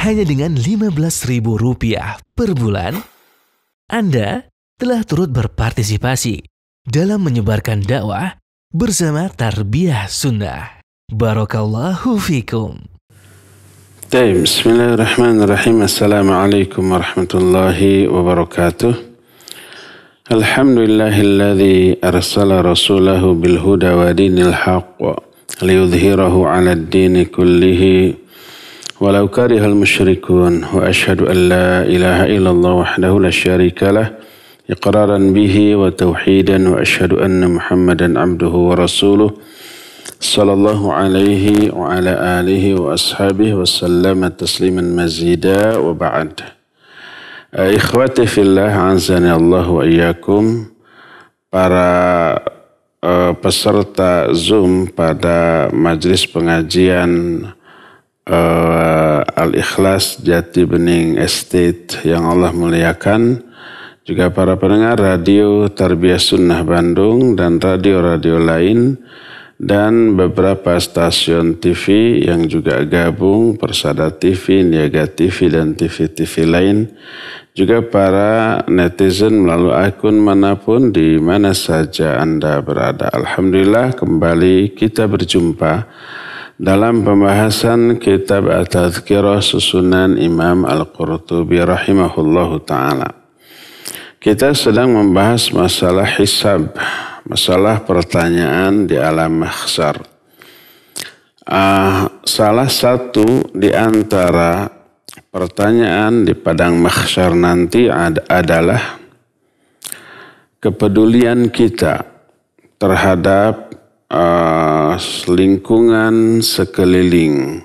hanya dengan Rp15.000 per bulan, Anda telah turut berpartisipasi dalam menyebarkan dakwah bersama Tarbiyah Sunnah. Barakallahu fikum. Bismillahirrahmanirrahim. Assalamualaikum warahmatullahi wabarakatuh. Alhamdulillahilladzi arsala rasulahu bilhuda wa dinil haqq liyudhhirahu 'alad dini kullihi walau karihal musyrikun. Wa asyhadu an la ilaha illallah wahdahu la syarika lah iqraran bihi wa tauhidan, wa asyhadu anna Muhammadan abduhu wa rasuluh sallallahu alaihi wa ala alihi wa ashabihi wa sallama tasliman mazida wa ba'd. Ikhwati fillah, azani Allah wa iyyakum, para peserta Zoom pada majlis pengajian Al-Ikhlas Jati Bening Estate yang Allah muliakan, juga para pendengar radio Tarbiyah Sunnah Bandung dan radio-radio lain, dan beberapa stasiun TV yang juga gabung, Persada TV, Niaga TV, dan TV-TV lain, juga para netizen melalui akun manapun di mana saja Anda berada. Alhamdulillah, kembali kita berjumpa dalam pembahasan kitab At-Tadhkirah susunan Imam Al-Qurtubi rahimahullahu ta'ala. Kita sedang membahas masalah hisab, masalah pertanyaan di alam mahsyar. Salah satu di antara pertanyaan di padang mahsyar nanti adalah kepedulian kita terhadap lingkungan sekeliling,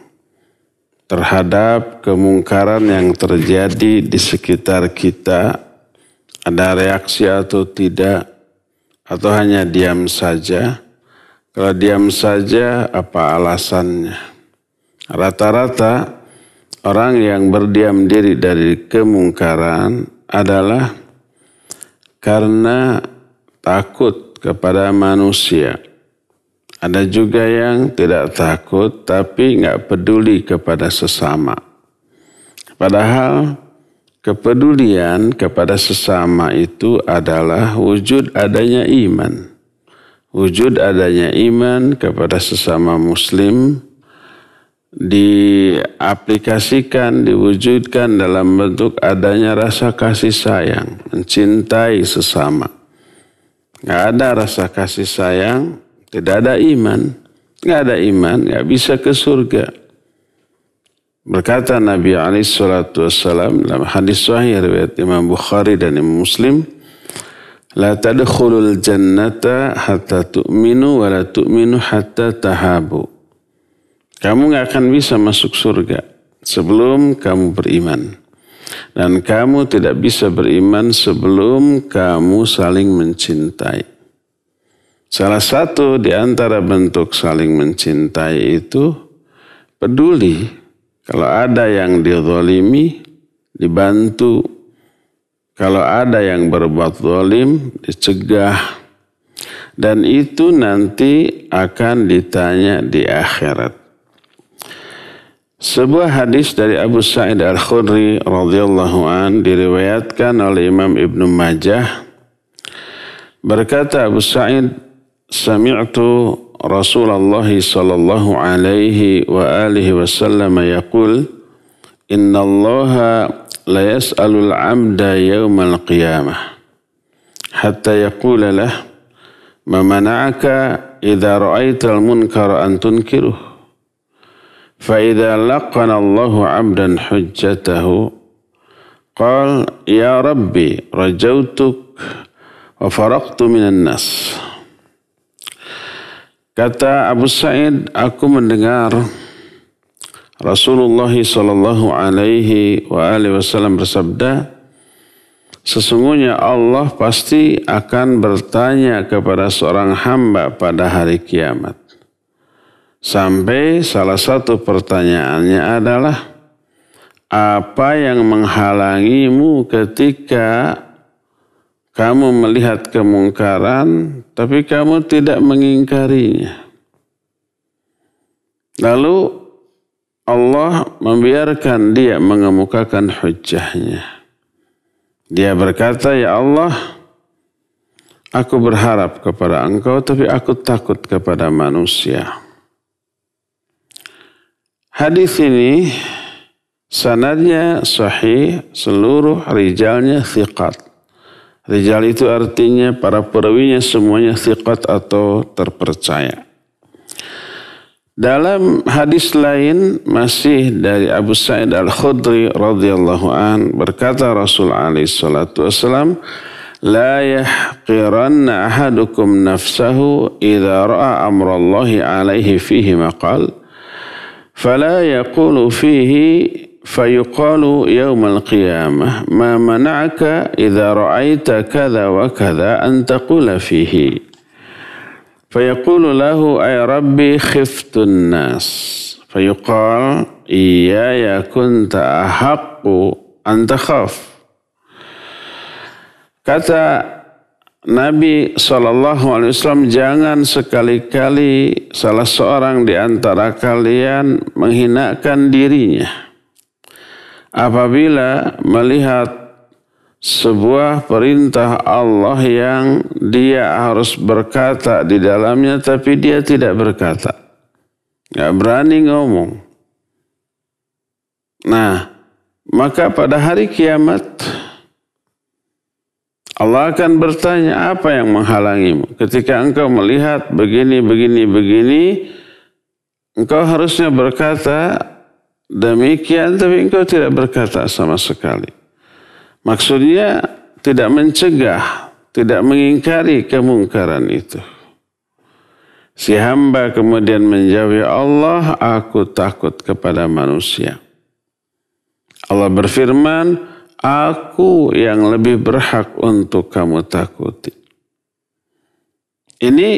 terhadap kemungkaran yang terjadi di sekitar kita. Ada reaksi atau tidak, atau hanya diam saja? Kalau diam saja, apa alasannya? Rata-rata orang yang berdiam diri dari kemungkaran adalah karena takut kepada manusia. Ada juga yang tidak takut tapi nggak peduli kepada sesama. Padahal kepedulian kepada sesama itu adalah wujud adanya iman. Wujud adanya iman kepada sesama muslim diaplikasikan, diwujudkan dalam bentuk adanya rasa kasih sayang, mencintai sesama. Nggak ada rasa kasih sayang, tidak ada iman. Nggak ada iman, nggak bisa ke surga. Berkata Nabi SAW dalam hadis sahih riwayat Imam Bukhari dan Imam Muslim, la tadkhulul jannata hatta tu'minu wa la tu'minu hatta tahabu. Kamu nggak akan bisa masuk surga sebelum kamu beriman, dan kamu tidak bisa beriman sebelum kamu saling mencintai. Salah satu di antara bentuk saling mencintai itu peduli. Kalau ada yang dizalimi, dibantu. Kalau ada yang berbuat zalim, dicegah. Dan itu nanti akan ditanya di akhirat. Sebuah hadis dari Abu Sa'id Al-Khudri radhiyallahu an diriwayatkan oleh Imam Ibnu Majah. Berkata Abu Sa'id, sami'tu Rasulullah sallallahu alaihi wa alihi wasallam yaqul, innallaha la yas'alul 'abda yawmal qiyamah hatta yaqula lah ma mana'aka idza ra'aital munkara an tunkiruh fa idza laqana Allahu 'abdan hujjatahu qala ya rabbi rajautuk wa faraqtu minan nas. Kata Abu Sa'id, aku mendengar Rasulullah sallallahu alaihi wasallam bersabda, sesungguhnya Allah pasti akan bertanya kepada seorang hamba pada hari kiamat. Sampai salah satu pertanyaannya adalah, apa yang menghalangimu ketika kamu melihat kemungkaran, tapi kamu tidak mengingkarinya? Lalu Allah membiarkan dia mengemukakan hujjahnya. Dia berkata, ya Allah, aku berharap kepada Engkau, tapi aku takut kepada manusia. Hadis ini sanadnya sahih, seluruh rijalnya thiqat. Rijal itu artinya para perawinya semuanya thiqat atau terpercaya. Dalam hadis lain masih dari Abu Sa'id Al-Khudri radhiyallahu an berkata Rasul alaihi salatu wasallam, la yahqiranna ahadukum nafsahu idza ra'a amrallahi alaihi fihi maqal fala yaqulu fihi fayuqalu yawmal qiyamah ma mana'aka idza ra'aita kadza wa kadza an taqula fihi. Fayaqulu lahu ay rabbi khiftun nas. Fayuqal iyaya kunta ahaqqu an takhaf. Kata Nabi SAW, jangan sekali-kali salah seorang di antara kalian menghinakan dirinya apabila melihat sebuah perintah Allah yang dia harus berkata di dalamnya tapi dia tidak berkata. Gak berani ngomong. Nah, maka pada hari kiamat Allah akan bertanya, apa yang menghalangimu? Ketika engkau melihat begini, engkau harusnya berkata demikian tapi engkau tidak berkata sama sekali. Maksudnya tidak mencegah, tidak mengingkari kemungkaran itu. Si hamba kemudian menjawab, ya Allah, aku takut kepada manusia. Allah berfirman, aku yang lebih berhak untuk kamu takuti. Ini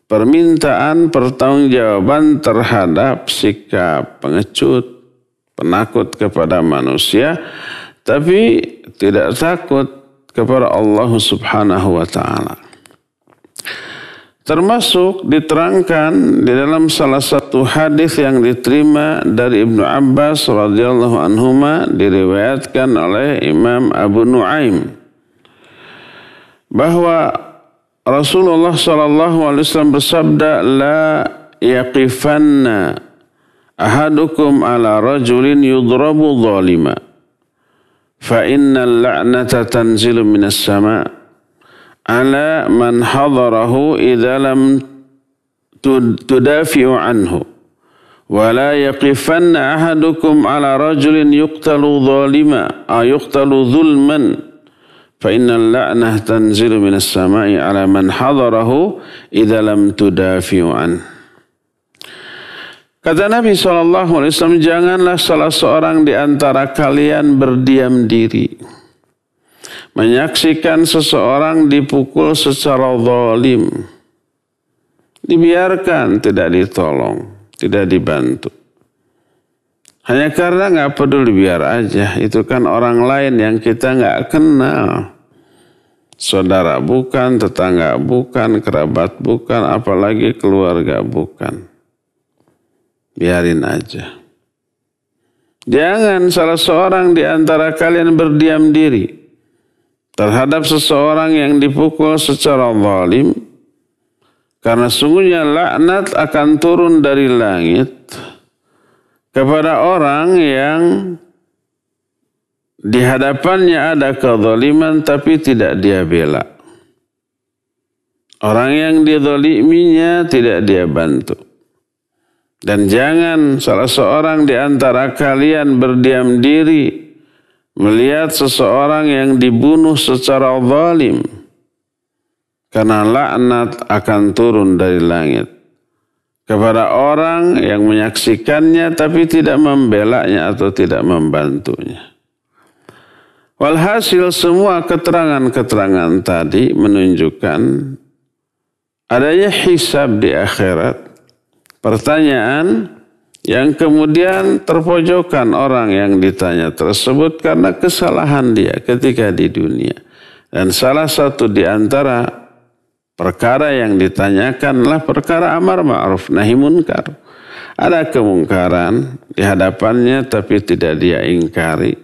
permintaan pertanggungjawaban terhadap sikap pengecut, penakut kepada manusia, tapi tidak takut kepada Allah Subhanahu wa ta'ala. Termasuk diterangkan di dalam salah satu hadis yang diterima dari Ibnu Abbas radhiyallahu anhuma, diriwayatkan oleh Imam Abu Nuaim, bahwa Rasulullah SAW bersabda, la yaqifanna ahadukum ala rajulin yudrabu zalima fa innal la'nata tanzilu minas sama' ala man hadarahu idza lam tudafi'u anhu wa la yaqifanna ahadukum ala rajulin yuqtalu zalima aw yuqtalu zulman fa innal la'nah tanzilu minas sama'i ala man hadarahu idza lam tudafi'u anhu. Kata Nabi SAW, janganlah salah seorang di antara kalian berdiam diri menyaksikan seseorang dipukul secara zalim, dibiarkan, tidak ditolong, tidak dibantu. Hanya karena nggak peduli, biar aja. Itu kan orang lain yang kita nggak kenal. Saudara bukan, tetangga bukan, kerabat bukan, apalagi keluarga bukan. Biarin aja. Jangan salah seorang di antara kalian berdiam diri terhadap seseorang yang dipukul secara zalim, karena sungguhnya laknat akan turun dari langit kepada orang yang di hadapannya ada kezaliman tapi tidak dia bela. Orang yang dizaliminya tidak dia bantu. Dan jangan salah seorang di antara kalian berdiam diri melihat seseorang yang dibunuh secara zalim, karena laknat akan turun dari langit kepada orang yang menyaksikannya tapi tidak membelanya atau tidak membantunya. Walhasil semua keterangan-keterangan tadi menunjukkan adanya hisab di akhirat. Pertanyaan yang kemudian terpojokkan orang yang ditanya tersebut karena kesalahan dia ketika di dunia. Dan salah satu di antara perkara yang ditanyakan adalah perkara amar ma'ruf nahi munkar. Ada kemungkaran di hadapannya tapi tidak dia ingkari.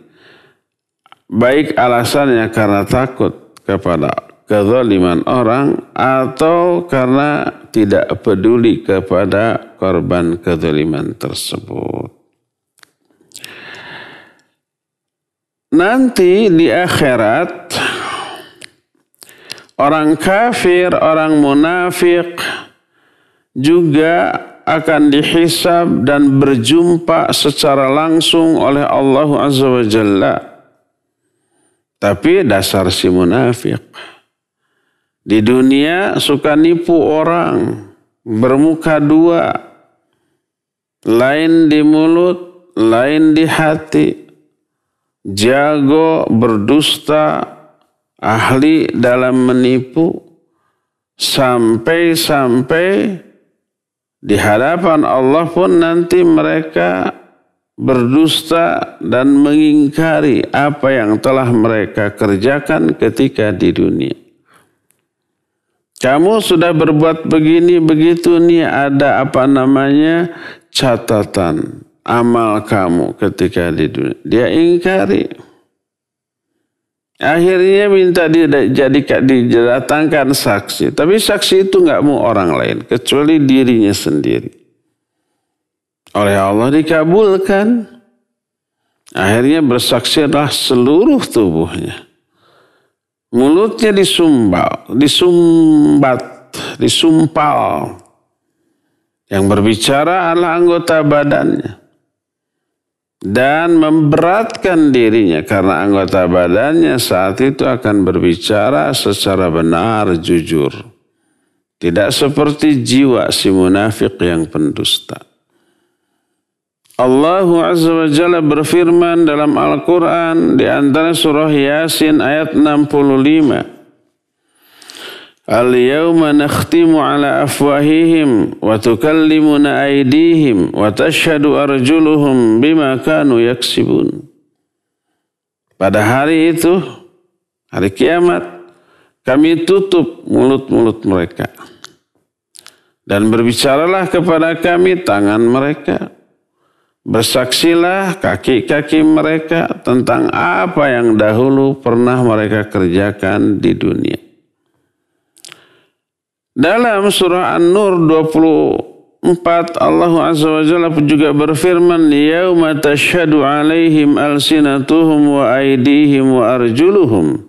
Baik alasannya karena takut kepada kezaliman orang atau karena tidak peduli kepada korban kezaliman tersebut. Nanti di akhirat orang kafir, orang munafik juga akan dihisab dan berjumpa secara langsung oleh Allah Azza wa Jalla. Tapi dasar si munafik di dunia suka nipu orang, bermuka dua, lain di mulut, lain di hati, jago berdusta, ahli dalam menipu, sampai-sampai di hadapan Allah pun nanti mereka berdusta dan mengingkari apa yang telah mereka kerjakan ketika di dunia. Kamu sudah berbuat begini begitu nih, ada apa namanya catatan amal kamu ketika di dunia. Dia ingkari. Akhirnya minta didatangkan saksi. Tapi saksi itu nggak mau orang lain kecuali dirinya sendiri. Oleh Allah dikabulkan. Akhirnya bersaksilah seluruh tubuhnya. Mulutnya disumpal. Yang berbicara adalah anggota badannya. Dan memberatkan dirinya karena anggota badannya saat itu akan berbicara secara benar, jujur. Tidak seperti jiwa si munafik yang pendusta. Allah Azza wa Jalla berfirman dalam Al-Quran di antara surah Yasin ayat 65. Al-yawma nakhtimu ala afwahihim wa tukallimuna aydihim wa tashhadu arjuluhum bima kanu yaksibun. Pada hari itu, hari kiamat, kami tutup mulut-mulut mereka. Dan berbicaralah kepada kami tangan mereka. Bersaksilah kaki-kaki mereka tentang apa yang dahulu pernah mereka kerjakan di dunia. Dalam surah An-Nur 24 Allah Azza wa Jalla juga berfirman, yauma tashhadu alaihim alsinatuhum wa aydihim wa arjuluhum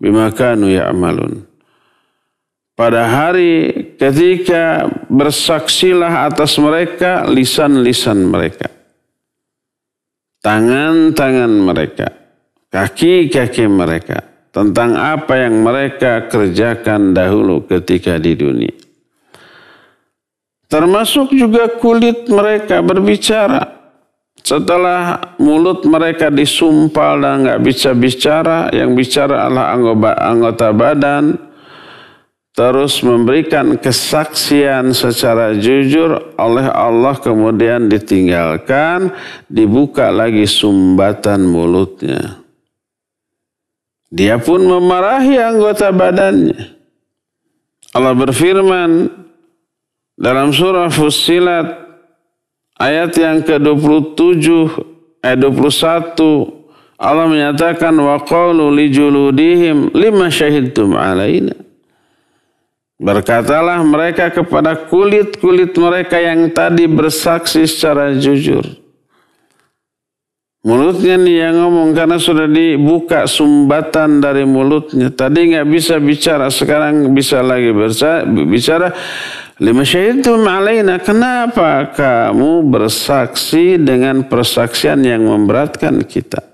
bima kanu ya'malun. Pada hari ketika bersaksilah atas mereka lisan-lisan mereka, tangan-tangan mereka, kaki-kaki mereka, tentang apa yang mereka kerjakan dahulu ketika di dunia. Termasuk juga kulit mereka berbicara. Setelah mulut mereka disumpal dan nggak bisa bicara, yang bicara adalah anggota badan, terus memberikan kesaksian secara jujur oleh Allah, kemudian ditinggalkan, dibuka lagi sumbatan mulutnya. Dia pun memarahi anggota badannya. Allah berfirman dalam surah Fussilat ayat yang ke-27 ayat 21, Allah menyatakan wa qalu li juludihim lima syahidtum alaina. Berkatalah mereka kepada kulit-kulit mereka yang tadi bersaksi secara jujur. Mulutnya nih yang ngomong karena sudah dibuka sumbatan dari mulutnya. Tadi nggak bisa bicara, sekarang bisa lagi bicara. Lima syahidtum alaina, kenapa kamu bersaksi dengan persaksian yang memberatkan kita?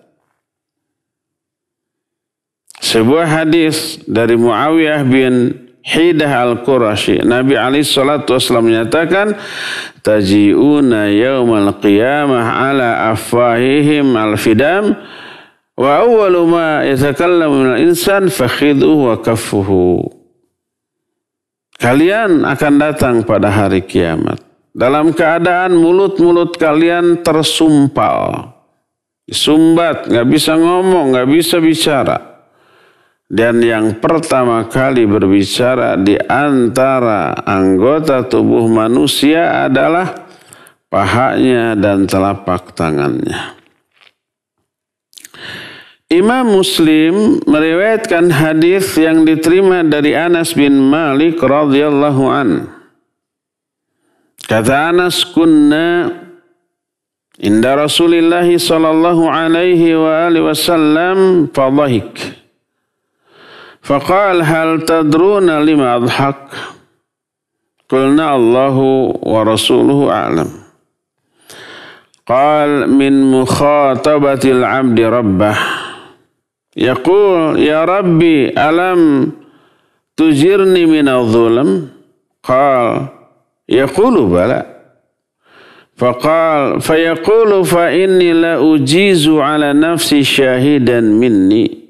Sebuah hadis dari Muawiyah bin Hidah al-Qurashi, Nabi SAW menyatakan, taji'una yawmal qiyamah ala afwahihim al-fidam wa awwalu ma yatakallamu minal insan fakhiduhu wa kaffuhu. Kalian akan datang pada hari kiamat dalam keadaan mulut-mulut kalian tersumpal, disumbat, gak bisa ngomong, gak bisa bicara. Dan yang pertama kali berbicara di antara anggota tubuh manusia adalah pahanya dan telapak tangannya. Imam Muslim meriwayatkan hadis yang diterima dari Anas bin Malik radhiyallahu an. Kata Anas, kunna inda Rasulillah sallallahu alaihi wa alihi wasallam fadhahik. Faqala hal tadruna lima adhak? Qulna Allahu wa rasuluhu a'lam. Qal min mukhatabatil 'abdi rabbah. Yaqul ya Rabbi alam tujirni minadh-dhulam? Qal yaqulu bala. Faqal fayaqulu fa inni la ujizu ala nafsi syahidan minni.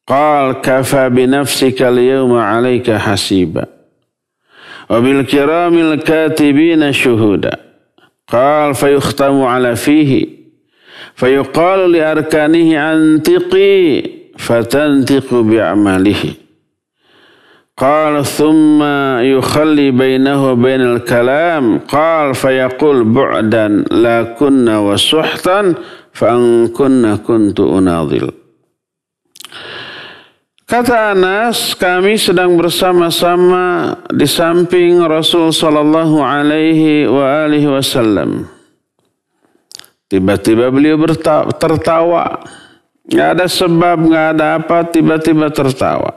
Qal kafa bi nafsika al-yawma 'alayka hasiba. Wa bil kiramil katibina syuhuda. Qal fayukhtamu ala fihi. Fayuqalu li arkanihi antiqi fatantiqu bi'amalihi. Qala thumma yukhalli bainahu bainal kalam. Qala fayaqul bu'dan la kunna wa suhtan fa an kunna kuntu unadhil. Kata Anas, kami sedang bersama-sama di samping Rasul sallallahu alaihi wa alihi wasallam. Tiba-tiba beliau tertawa. Nggak ada sebab, nggak ada apa, tiba-tiba tertawa.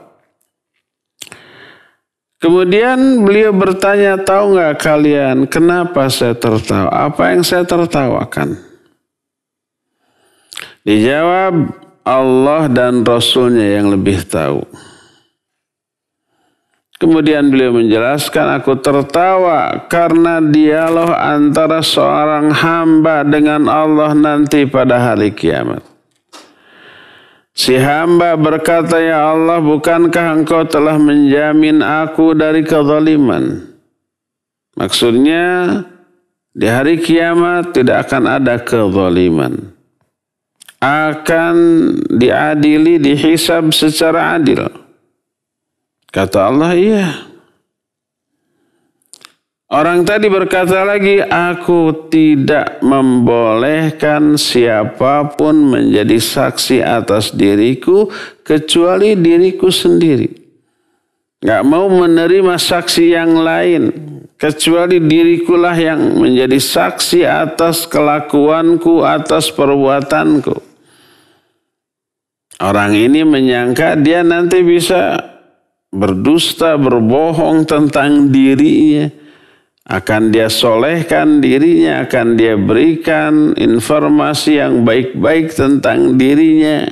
Kemudian beliau bertanya, tahu nggak kalian kenapa saya tertawa? Apa yang saya tertawakan? Dijawab, Allah dan Rasulnya yang lebih tahu. Kemudian beliau menjelaskan, aku tertawa karena dialog antara seorang hamba dengan Allah nanti pada hari kiamat. Si hamba berkata, ya Allah, bukankah engkau telah menjamin aku dari kezaliman? Maksudnya, di hari kiamat tidak akan ada kezaliman. Akan diadili, dihisab secara adil. Kata Allah, iya. Orang tadi berkata lagi, aku tidak membolehkan siapapun menjadi saksi atas diriku kecuali diriku sendiri. Gak mau menerima saksi yang lain kecuali dirikulah yang menjadi saksi atas kelakuanku, atas perbuatanku. Orang ini menyangka dia nanti bisa berdusta, berbohong tentang dirinya. Akan dia solehkan dirinya, akan dia berikan informasi yang baik-baik tentang dirinya.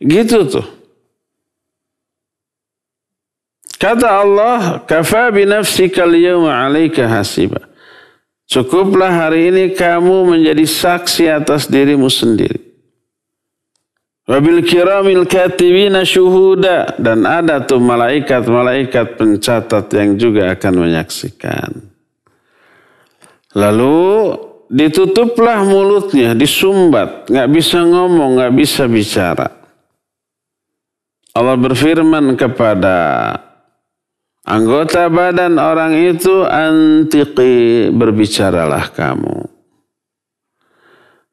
Gitu tuh. Kata Allah, kafa bi nafsika al-yawma 'alaika hasiba. Cukuplah hari ini kamu menjadi saksi atas dirimu sendiri. Wabil kiramil katibina syuhuda, dan ada tuh malaikat-malaikat pencatat yang juga akan menyaksikan. Lalu ditutuplah mulutnya, disumbat, nggak bisa ngomong, nggak bisa bicara. Allah berfirman kepada anggota badan orang itu, antiqi, berbicaralah kamu.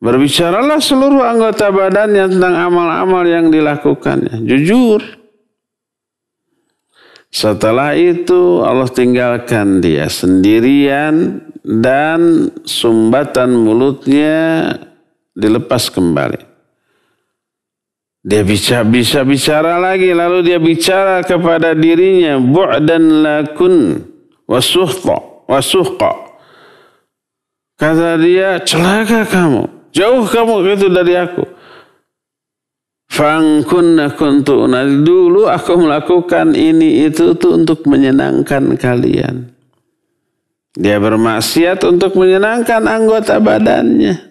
Berbicaralah seluruh anggota badannya tentang amal-amal yang dilakukannya. Jujur. Setelah itu Allah tinggalkan dia sendirian dan sumbatan mulutnya dilepas kembali. Dia bisa bicara lagi, lalu dia bicara kepada dirinya, bu'dan lakun wasuhqa. Kata dia, celaka kamu. Jauh kamu itu dari aku. Fangkunna kuntu unadil. Dulu aku melakukan ini itu tuh untuk menyenangkan kalian. Dia bermaksiat untuk menyenangkan anggota badannya.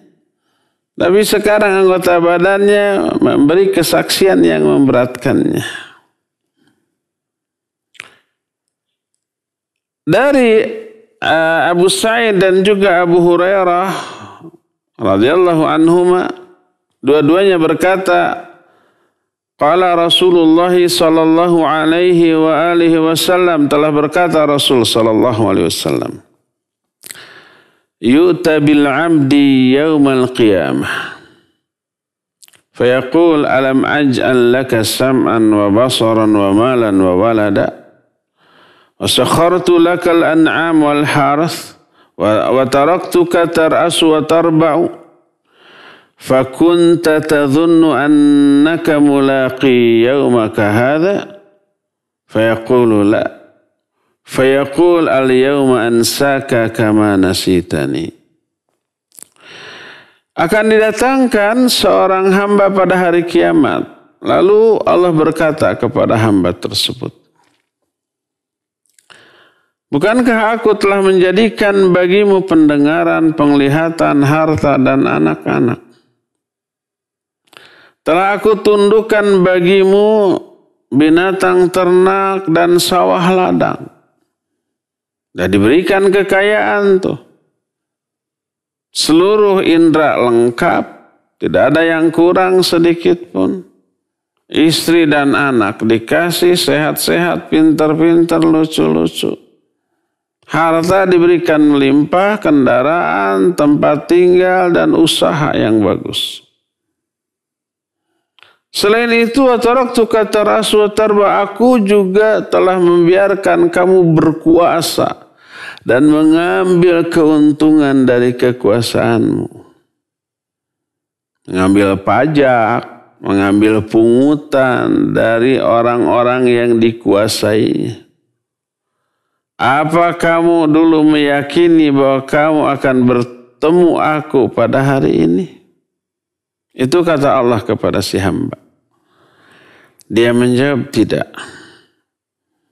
Tapi sekarang anggota badannya memberi kesaksian yang memberatkannya. Dari Abu Sa'id dan juga Abu Hurairah radhiyallahu anhuma, dua-duanya berkata, qala Rasulullah sallallahu alaihi wa alihi wasallam, telah berkata Rasul sallallahu alaihi wasallam, yu'ta bil 'abdi yaumal qiyamah fayaqul alam aj'al laka sam'an wa basaran wa malan wa walada wa sakhartu lakal an'am wal harth wa taraktuka tar'asu wa tarba'u fakunta tadhunnu annaka mulaqi yaumaka hadha fayaqulu la fayaqul al yauma ansaka kama nasitani. Akan didatangkan seorang hamba pada hari kiamat. Lalu Allah berkata kepada hamba tersebut, bukankah aku telah menjadikan bagimu pendengaran, penglihatan, harta, dan anak-anak? Telah aku tundukkan bagimu binatang ternak dan sawah ladang. Dan diberikan kekayaan tuh. Seluruh indera lengkap, tidak ada yang kurang sedikit pun. Istri dan anak dikasih sehat-sehat, pintar-pintar, lucu-lucu. Harta diberikan melimpah, kendaraan, tempat tinggal, dan usaha yang bagus. Selain itu, aku juga telah membiarkan kamu berkuasa dan mengambil keuntungan dari kekuasaanmu. Mengambil pajak, mengambil pungutan dari orang-orang yang dikuasainya. Apa kamu dulu meyakini bahwa kamu akan bertemu aku pada hari ini? Itu kata Allah kepada si hamba. Dia menjawab tidak.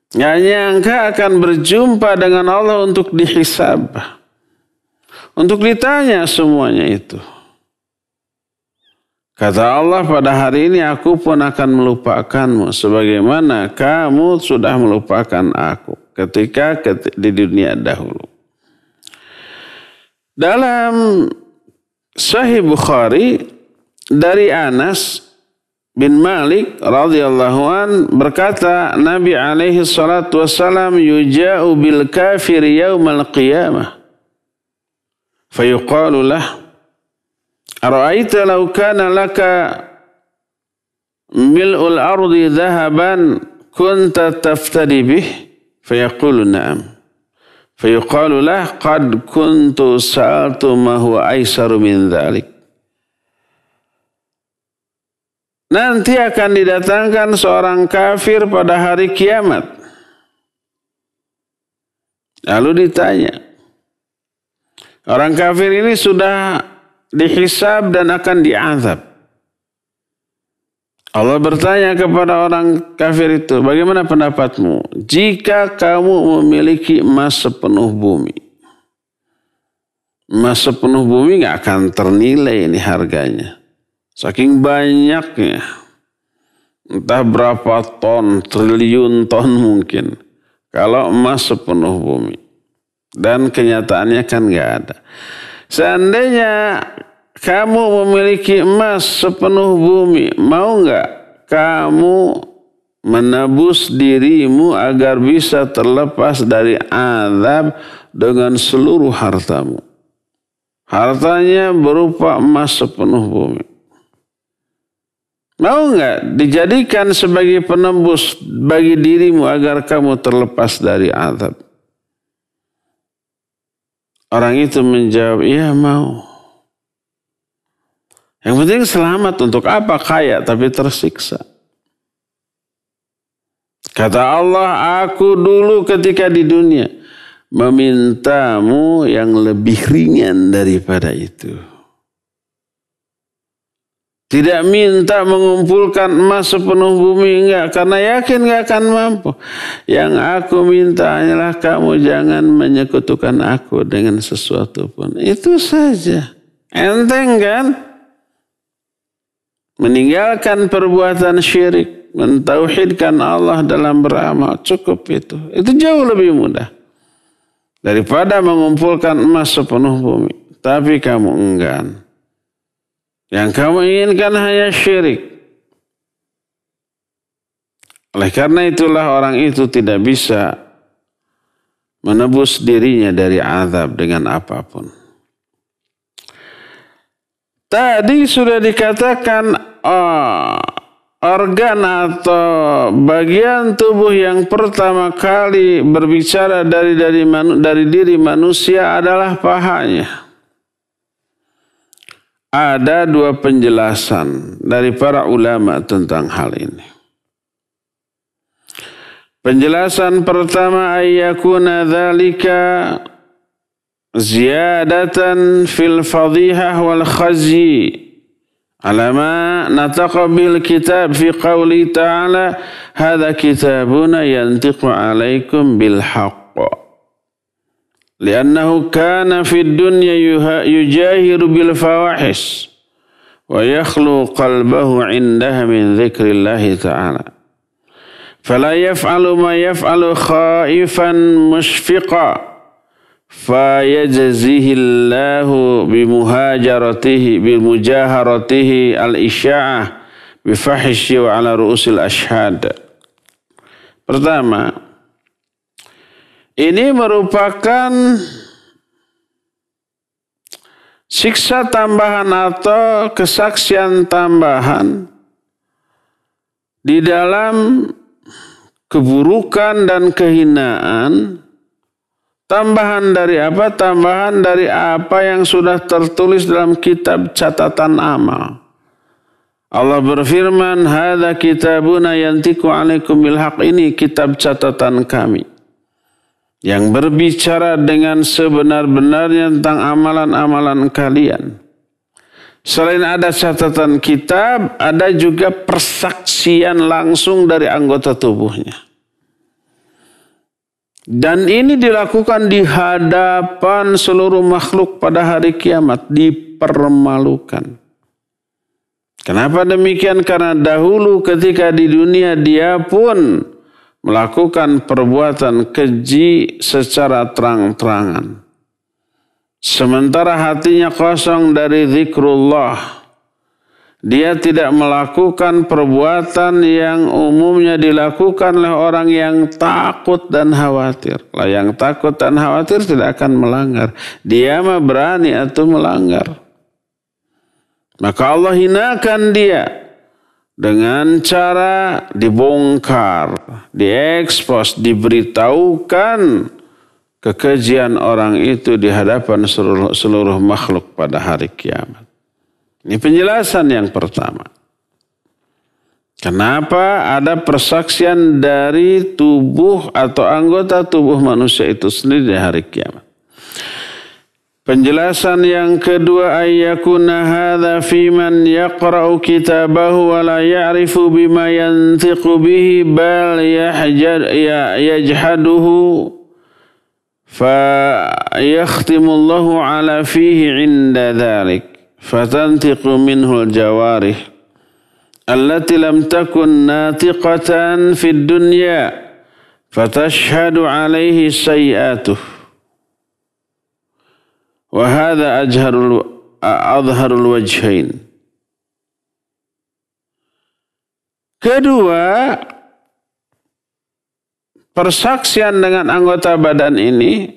Nggak nyangka akan berjumpa dengan Allah untuk dihisab. Untuk ditanya semuanya itu. Kata Allah, pada hari ini aku pun akan melupakanmu. Sebagaimana kamu sudah melupakan aku ketika di dunia dahulu. Dalam Sahih Bukhari dari Anas bin Malik radhiyallahu an berkata, Nabi alaihi salatu wassalam, yuja'u bil kafir yaumal qiyamah fayuqalu lah ara'aita law kana laka mil'ul ardi dhahaban kunta taftadi bih fayaqulu na'am fayuqalu lah qad kuntu sa'altu ma huwa aisaru min dhalik. Nanti akan didatangkan seorang kafir pada hari kiamat. Lalu ditanya. Orang kafir ini sudah dihisab dan akan diazab. Allah bertanya kepada orang kafir itu, bagaimana pendapatmu? Jika kamu memiliki emas sepenuh bumi. Emas sepenuh bumi gak akan ternilai ini harganya. Saking banyaknya, entah berapa ton, triliun ton mungkin. Kalau emas sepenuh bumi. Dan kenyataannya kan gak ada. Seandainya kamu memiliki emas sepenuh bumi, mau gak kamu menebus dirimu agar bisa terlepas dari azab dengan seluruh hartamu? Hartanya berupa emas sepenuh bumi. Mau enggak dijadikan sebagai penembus bagi dirimu agar kamu terlepas dari azab? Orang itu menjawab, iya mau. Yang penting selamat, untuk apa kaya tapi tersiksa? Kata Allah, aku dulu ketika di dunia memintamu yang lebih ringan daripada itu. Tidak minta mengumpulkan emas sepenuh bumi, enggak. Karena yakin enggak akan mampu. Yang aku minta hanyalah kamu jangan menyekutukan aku dengan sesuatu pun. Itu saja. Enteng kan? Meninggalkan perbuatan syirik. Mentauhidkan Allah dalam beramal. Cukup itu. Itu jauh lebih mudah. Daripada mengumpulkan emas sepenuh bumi. Tapi kamu enggan. Yang kamu inginkan hanya syirik. Oleh karena itulah orang itu tidak bisa menebus dirinya dari azab dengan apapun. Tadi sudah dikatakan organ atau bagian tubuh yang pertama kali berbicara dari diri manusia adalah pahanya. Ada dua penjelasan dari para ulama tentang hal ini. Penjelasan pertama, ayyakuna dzalika ziyadatan fil fadhihah wal khazyi ala ma nataqa bil kitab fi qouli ta'ala hadza kitabuna yantiqu alaikum bil haqq. لأنه كان في الدنيا يجاهر بالفواحش ويخلو قلبه عندها من ذكر الله تعالى فلا يفعل ما يفعل خائفا مشفقا فيجزيه الله بمجاهرته الإشاعة بفحش وعلى رؤوس الأشهاد. Pertama, ini merupakan siksa tambahan atau kesaksian tambahan di dalam keburukan dan kehinaan. Tambahan dari apa? Tambahan dari apa yang sudah tertulis dalam kitab catatan amal. Allah berfirman, hadza kitabuna yantiqu alaikum bil haqq. Ini kitab catatan kami yang berbicara dengan sebenar-benarnya tentang amalan-amalan kalian. Selain ada catatan kitab, ada juga persaksian langsung dari anggota tubuhnya. Dan ini dilakukan di hadapan seluruh makhluk pada hari kiamat, dipermalukan. Kenapa demikian? Karena dahulu ketika di dunia dia pun melakukan perbuatan keji secara terang-terangan. Sementara hatinya kosong dari zikrullah. Dia tidak melakukan perbuatan yang umumnya dilakukan oleh orang yang takut dan khawatir. Lah yang takut dan khawatir tidak akan melanggar. Dia mah berani atau melanggar. Maka Allah hinakan dia dengan cara dibongkar, diekspos, diberitahukan kekejian orang itu di hadapan seluruh makhluk pada hari kiamat. Ini penjelasan yang pertama. Kenapa ada persaksian dari tubuh atau anggota tubuh manusia itu sendiri di hari kiamat. Penjelasan yang kedua, ayyakuna hadza fi man yaqra'u kitabahu wa la ya'rifu bima yantiqu bihi bal yajhaduhu fa yakhtimullahu ala fihi 'inda dhalik fatantiqu minhu al-jawarih allati lam takun natiqatan fid dunya fatashhadu 'alaihi sayyi'atuhu. Wahada adharul wajhain. Kedua, persaksian dengan anggota badan ini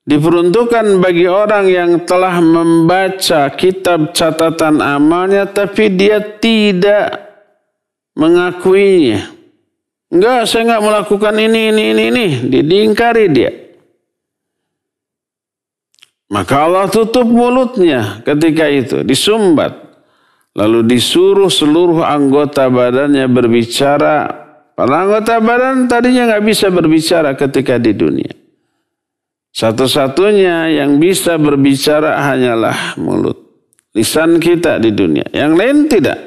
diperuntukkan bagi orang yang telah membaca kitab catatan amalnya tapi dia tidak mengakuinya. Enggak, saya enggak melakukan ini. Diingkari dia. Maka Allah tutup mulutnya ketika itu, disumbat. Lalu disuruh seluruh anggota badannya berbicara. Para anggota badan tadinya nggak bisa berbicara ketika di dunia. Satu-satunya yang bisa berbicara hanyalah mulut. Lisan kita di dunia. Yang lain tidak.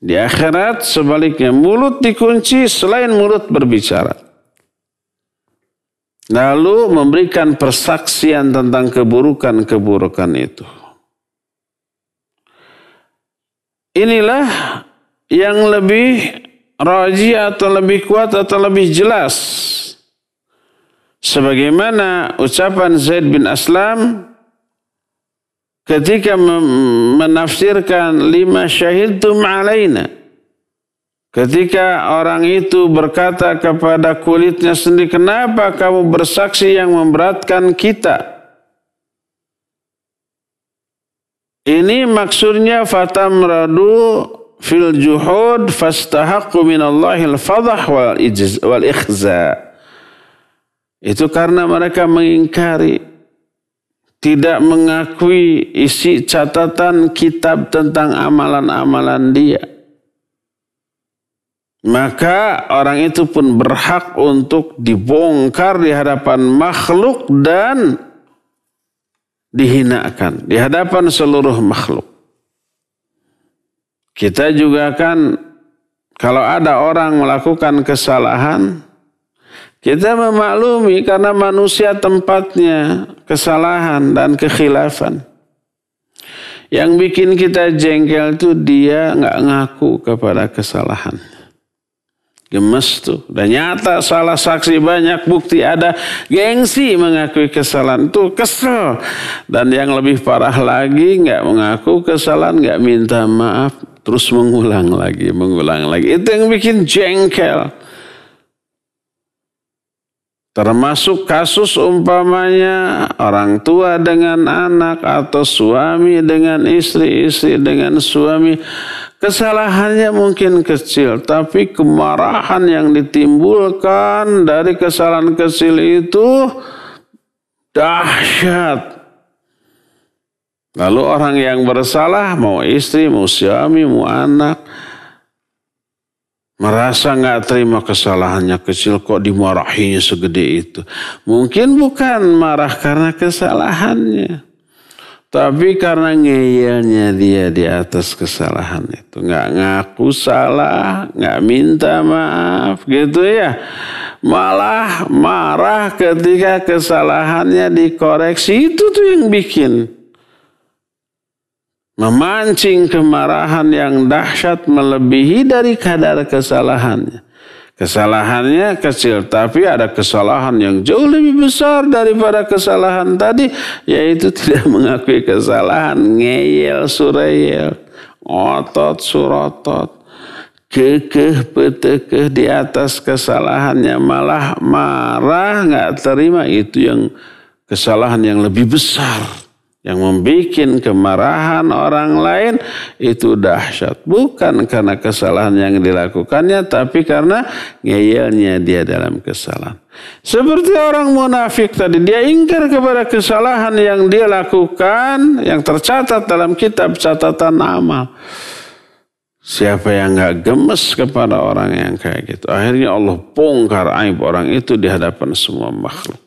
Di akhirat sebaliknya mulut dikunci selain mulut berbicara. Lalu memberikan persaksian tentang keburukan-keburukan itu. Inilah yang lebih rajih atau lebih kuat atau lebih jelas. Sebagaimana ucapan Zaid bin Aslam ketika menafsirkan lima syahidtum alaina. Ketika orang itu berkata kepada kulitnya sendiri, kenapa kamu bersaksi yang memberatkan kita? Ini maksudnya fatamradu fil juhud fastahaqqu minallahil fadah wal ikhza. Itu karena mereka mengingkari, tidak mengakui isi catatan kitab tentang amalan-amalan dia. Maka orang itu pun berhak untuk dibongkar di hadapan makhluk dan dihinakan di hadapan seluruh makhluk. Kita juga kan kalau ada orang melakukan kesalahan, kita memaklumi karena manusia tempatnya kesalahan dan kekhilafan. Yang bikin kita jengkel itu dia nggak ngaku kepada kesalahan. Gemes tuh. Dan nyata salah saksi banyak, bukti ada, gengsi mengakui kesalahan itu kesel. Dan yang lebih parah lagi nggak mengaku kesalahan, nggak minta maaf, terus mengulang lagi. Itu yang bikin jengkel. Termasuk kasus umpamanya orang tua dengan anak atau suami dengan istri dengan suami. Kesalahannya mungkin kecil, tapi kemarahan yang ditimbulkan dari kesalahan kecil itu dahsyat. Lalu orang yang bersalah, mau istri, mau suami, mau anak, merasa nggak terima kesalahannya kecil, kok dimarahinya segede itu. Mungkin bukan marah karena kesalahannya, tapi karena ngeyelnya dia di atas kesalahan itu. Nggak ngaku salah, nggak minta maaf gitu ya. Malah marah ketika kesalahannya dikoreksi. Itu tuh yang bikin memancing kemarahan yang dahsyat melebihi dari kadar kesalahannya. Kesalahannya kecil, tapi ada kesalahan yang jauh lebih besar daripada kesalahan tadi, yaitu tidak mengakui kesalahan, ngeyel sureyel, ngotot surotot, kekeh petekeh di atas kesalahannya, malah marah, nggak terima. Itu yang kesalahan yang lebih besar. Yang membuat kemarahan orang lain itu dahsyat. Bukan karena kesalahan yang dilakukannya, tapi karena ngeyelnya dia dalam kesalahan. Seperti orang munafik tadi, dia ingkar kepada kesalahan yang dia lakukan, yang tercatat dalam kitab catatan amal. Siapa yang gak gemes kepada orang yang kayak gitu? Akhirnya Allah bongkar aib orang itu di hadapan semua makhluk.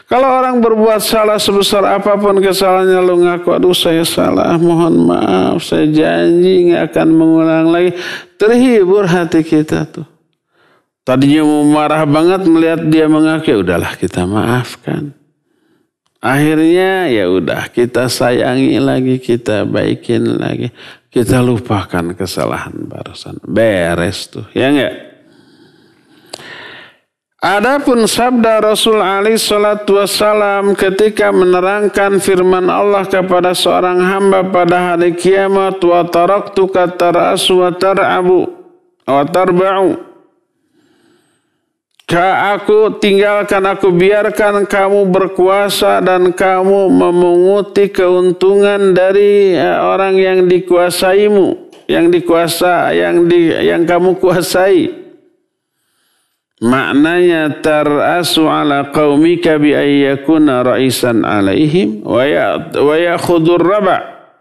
Kalau orang berbuat salah sebesar apapun kesalahannya, lu ngaku, aduh saya salah, mohon maaf, saya janji nggak akan mengulang lagi. Terhibur hati kita tuh. Tadinya mau marah banget melihat dia mengaku, ya udahlah kita maafkan. Akhirnya ya udah kita sayangi lagi, kita baikin lagi, kita lupakan kesalahan barusan. Beres tuh, ya enggak? Adapun sabda Rasul alaihi salatu wassalam ketika menerangkan firman Allah kepada seorang hamba pada hari kiamat, wa taraktuka tarasu wa tar'abu wa tarba'u. Aku tinggalkan, aku biarkan kamu berkuasa dan kamu memunguti keuntungan dari orang yang dikuasaimu, yang kamu kuasai. Maknanya tarasu ala qaumika bi ayyakuna ra'isan alaihim wa ya'khudur raba'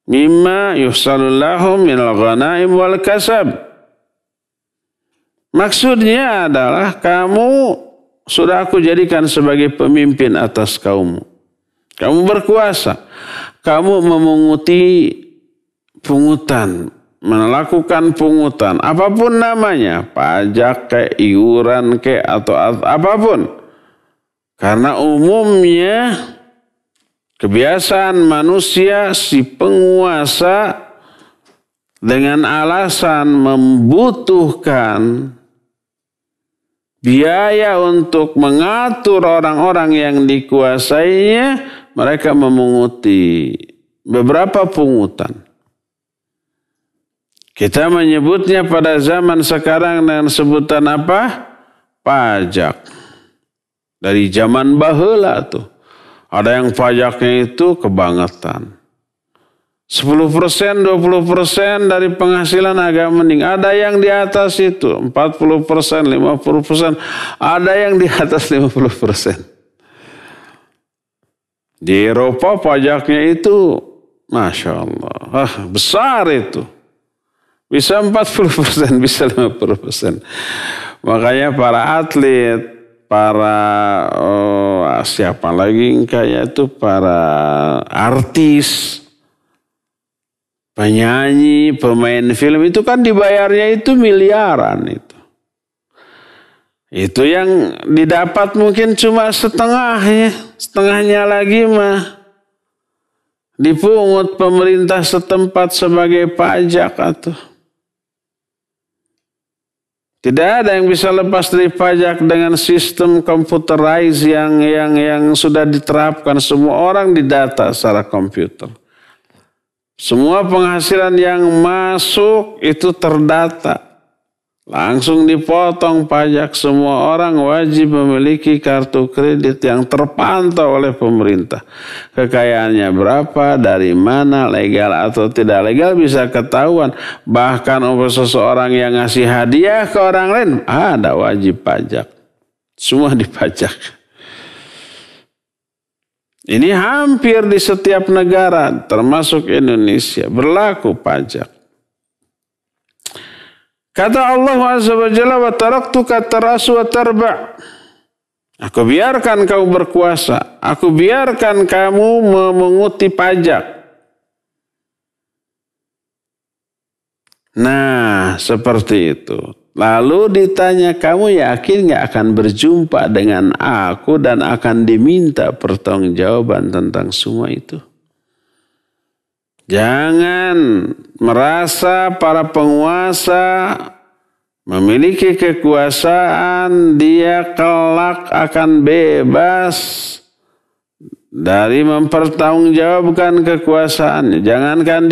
mimma yuhsalu lahum minal ghanaim wal kasab. Maksudnya adalah kamu sudah aku jadikan sebagai pemimpin atas kaummu. Kamu berkuasa. Kamu memunguti pungutan, melakukan pungutan, apapun namanya, pajak kayak iuran kayak atau apapun. Karena umumnya kebiasaan manusia si penguasa dengan alasan membutuhkan biaya untuk mengatur orang-orang yang dikuasainya, mereka memunguti beberapa pungutan. Kita menyebutnya pada zaman sekarang dengan sebutan apa? Pajak. Dari zaman baheula tuh. Ada yang pajaknya itu kebangetan. 10%, 20% dari penghasilan agak mending. Ada yang di atas itu 40%, 50%. Ada yang di atas 50%. Di Eropa pajaknya itu Masya Allah, besar itu. Bisa 40%, bisa 50%. Makanya para atlet, para siapa lagi kayak itu, para artis, penyanyi, pemain film itu kan dibayarnya itu miliaran itu. Itu yang didapat mungkin cuma setengahnya. Setengahnya lagi mah dipungut pemerintah setempat sebagai pajak atuh. Tidak ada yang bisa lepas dari pajak dengan sistem computerized yang sudah diterapkan. Semua orang didata secara komputer. Semua penghasilan yang masuk itu terdata. Langsung dipotong pajak. Semua orang wajib memiliki kartu kredit yang terpantau oleh pemerintah. Kekayaannya berapa, dari mana, legal atau tidak legal bisa ketahuan. Bahkan untuk seseorang yang ngasih hadiah ke orang lain, ada wajib pajak. Semua dipajak. Ini hampir di setiap negara, termasuk Indonesia, berlaku pajak. Kata Allah Azza wa Jalla, wa taraktuka tarasu wa tarba'. Aku biarkan kamu berkuasa, aku biarkan kamu memunguti pajak. Nah, seperti itu. Lalu ditanya, kamu yakin gak akan berjumpa dengan aku dan akan diminta pertanggungjawaban tentang semua itu? Jangan merasa para penguasa memiliki kekuasaan, dia kelak akan bebas dari mempertanggungjawabkan kekuasaannya. Jangankan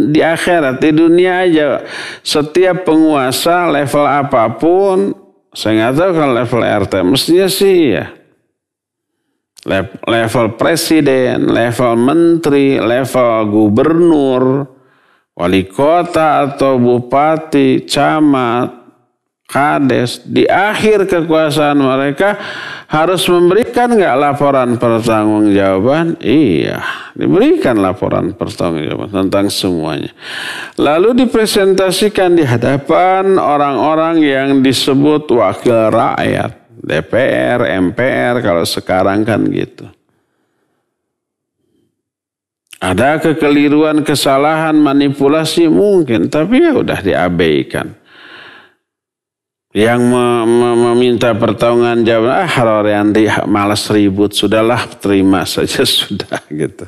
di akhirat, di dunia aja. Setiap penguasa level apapun, saya nggak tahu kan level RT, mestinya sih ya. Level presiden, level menteri, level gubernur, wali kota atau bupati, camat, kades, di akhir kekuasaan mereka harus memberikan nggak laporan pertanggungjawaban? Iya, diberikan laporan pertanggungjawaban tentang semuanya. Lalu dipresentasikan di hadapan orang-orang yang disebut wakil rakyat, DPR, MPR kalau sekarang kan gitu. Ada kekeliruan, kesalahan, manipulasi mungkin, tapi ya udah diabaikan. Yang meminta pertanggungjawaban, Harorianti malas ribut, sudahlah terima saja sudah gitu.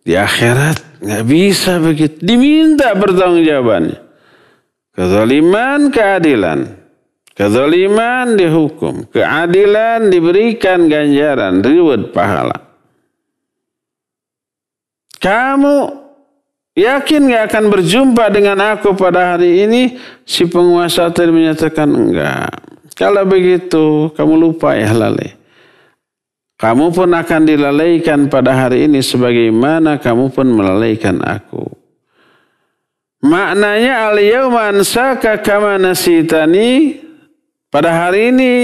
Di akhirat nggak bisa begitu, diminta pertanggungjawabannya. Kezaliman, keadilan. Kezaliman dihukum, keadilan diberikan ganjaran, reward pahala. Kamu yakin gak akan berjumpa dengan aku pada hari ini? Si penguasa tadi menyatakan enggak. Kalau begitu kamu lupa ya lalai. Kamu pun akan dilalaikan pada hari ini sebagaimana kamu pun melalaikan aku. Maknanya al-yawma ansaka kama nasitani. Pada hari ini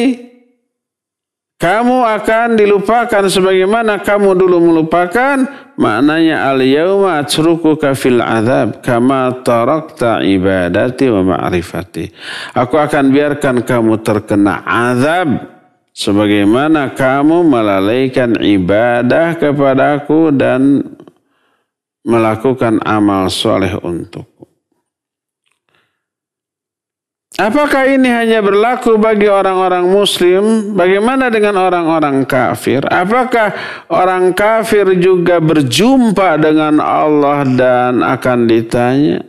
kamu akan dilupakan sebagaimana kamu dulu melupakan. Maknanya al-yawma atrukuka fil azab kama tarakta ibadati wa ma'rifati. Aku akan biarkan kamu terkena azab sebagaimana kamu melalaikan ibadah kepadaku dan melakukan amal soleh untukku. Apakah ini hanya berlaku bagi orang-orang muslim? Bagaimana dengan orang-orang kafir? Apakah orang kafir juga berjumpa dengan Allah dan akan ditanya?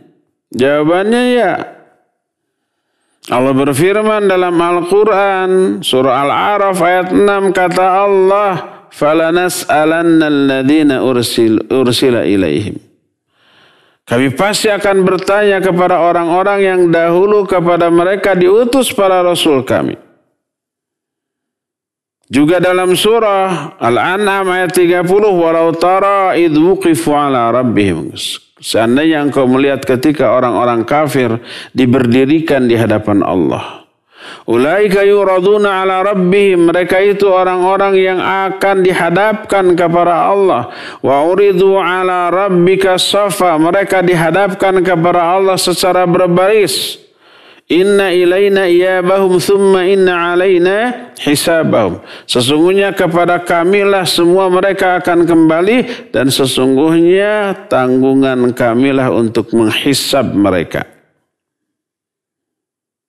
Jawabannya ya. Allah berfirman dalam Al-Quran, surah Al-A'raf ayat 6, kata Allah, فَلَنَسْأَلَنَّ الَّذِينَ أُرْسِلَ إِلَيْهِمْ. Kami pasti akan bertanya kepada orang-orang yang dahulu kepada mereka diutus para rasul kami. Juga dalam surah Al-An'am ayat 30, walau tara idh wuqifu ala rabbihim. Seandainya engkau melihat ketika orang-orang kafir diberdirikan di hadapan Allah. Ulaika yuraduna ala rabbihim, mereka itu orang-orang yang akan dihadapkan kepada Allah. Wa uridu ala rabbika safa, mereka dihadapkan kepada Allah secara berbaris. Inna ilaina iyabahum thumma inna alaina hisabahum. Sesungguhnya kepada kamilah semua mereka akan kembali, dan sesungguhnya tanggungan kamilah untuk menghisab mereka.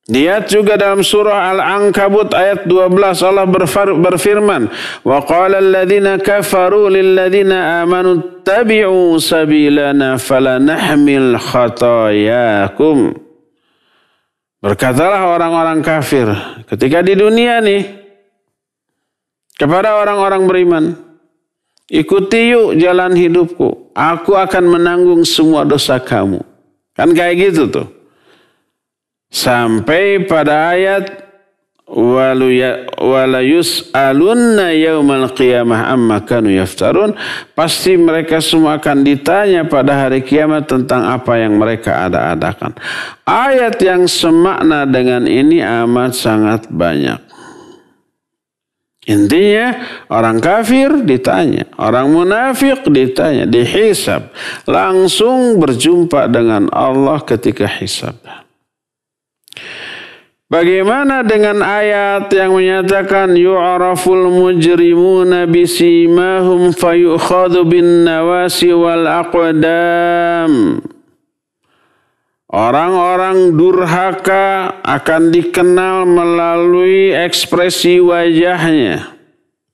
Lihat juga dalam surah Al-Ankabut ayat 12 Allah berfirman, wa qala alladhina kafaru lilladhina amanu tabi'u sabilana falanahmil khatayakum. Berkatalah orang-orang kafir ketika di dunia nih kepada orang-orang beriman, ikuti yuk jalan hidupku, aku akan menanggung semua dosa kamu. Kan kayak gitu tuh. Sampai pada ayat wala yus'alunna yaumal qiyamah amma kanu yaftarun. Pasti mereka semua akan ditanya pada hari kiamat tentang apa yang mereka ada-adakan. Ayat yang semakna dengan ini amat sangat banyak. Intinya orang kafir ditanya, orang munafik ditanya, dihisab, langsung berjumpa dengan Allah ketika hisab. Bagaimana dengan ayat yang menyatakan yu'raful mujrimuna bisimahum fayukhadhu bin nawasi wal aqdam. Orang-orang durhaka akan dikenal melalui ekspresi wajahnya,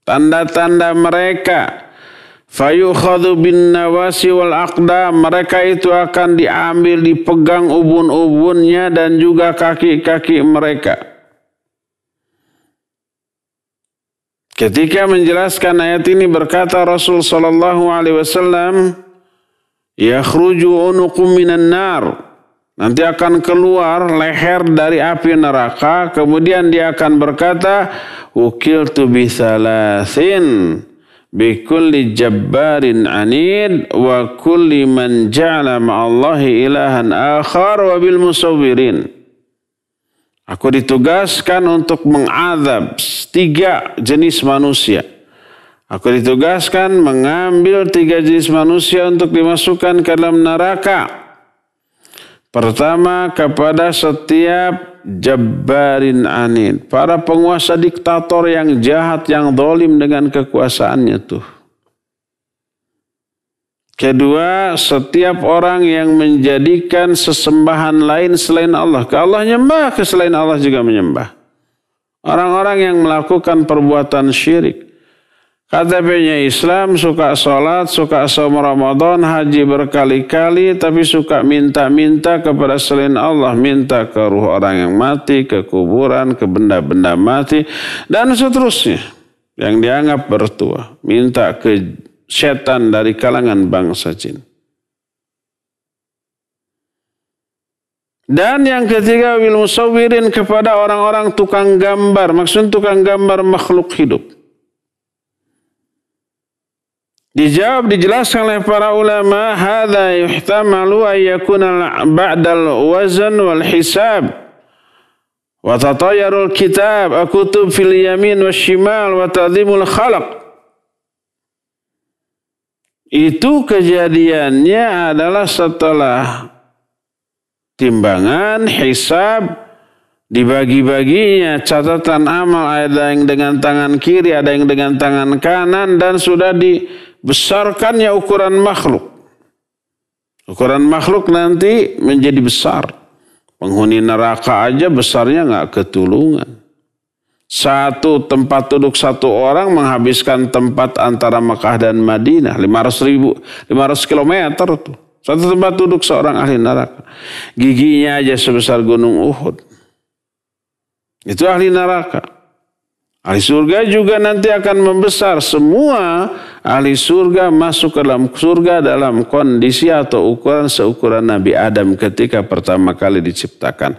tanda-tanda mereka. Fayukhadhu bin nawasi wal aqdam, mereka itu akan diambil, dipegang ubun-ubunnya dan juga kaki-kaki mereka. Ketika menjelaskan ayat ini berkata Rasul sallallahu alaihi wasallam, yakhruju unuqum minan nar, nanti akan keluar leher dari api neraka, kemudian dia akan berkata, ukiltu bi thalathin bikulli jabbarin anid wa kulli man ja'ala ma'allahi ilahan akhar wa bil musawwirin. Aku ditugaskan untuk mengadab 3 jenis manusia. Aku ditugaskan mengambil 3 jenis manusia untuk dimasukkan ke dalam neraka. Pertama, kepada setiap jabbarin anid, para penguasa diktator yang jahat, yang zalim dengan kekuasaannya tuh. Kedua, setiap orang yang menjadikan sesembahan lain selain Allah. Ke Allah nyembah, ke selain Allah juga menyembah. Orang-orang yang melakukan perbuatan syirik. KTP-nya Islam, suka sholat, suka saum Ramadan, haji berkali-kali, tapi suka minta-minta kepada selain Allah. Minta ke ruh orang yang mati, ke kuburan, ke benda-benda mati, dan seterusnya. Yang dianggap bertuah. Minta ke setan dari kalangan bangsa jin. Dan yang ketiga, bil musawwirin, kepada orang-orang tukang gambar. Maksudnya tukang gambar makhluk hidup. Dijawab, dijelaskan oleh para ulama, hadza yuhtamalu ay yakuna ba'dal wazn wal hisab wa tatayarul kitab akutub fil yamin washimal wa tadhimul khalaq. Itu kejadiannya adalah setelah timbangan, hisab, dibagi-baginya catatan amal, ada yang dengan tangan kiri, ada yang dengan tangan kanan, dan sudah dibesarkannya ukuran makhluk. Ukuran makhluk nanti menjadi besar. Penghuni neraka aja besarnya nggak ketulungan. Satu tempat duduk satu orang menghabiskan tempat antara Mekah dan Madinah 500 kilometer tuh. Satu tempat duduk seorang ahli neraka. Giginya aja sebesar gunung Uhud. Itu ahli neraka. Ahli surga juga nanti akan membesar. Semua ahli surga masuk ke dalam surga dalam kondisi atau ukuran seukuran Nabi Adam ketika pertama kali diciptakan.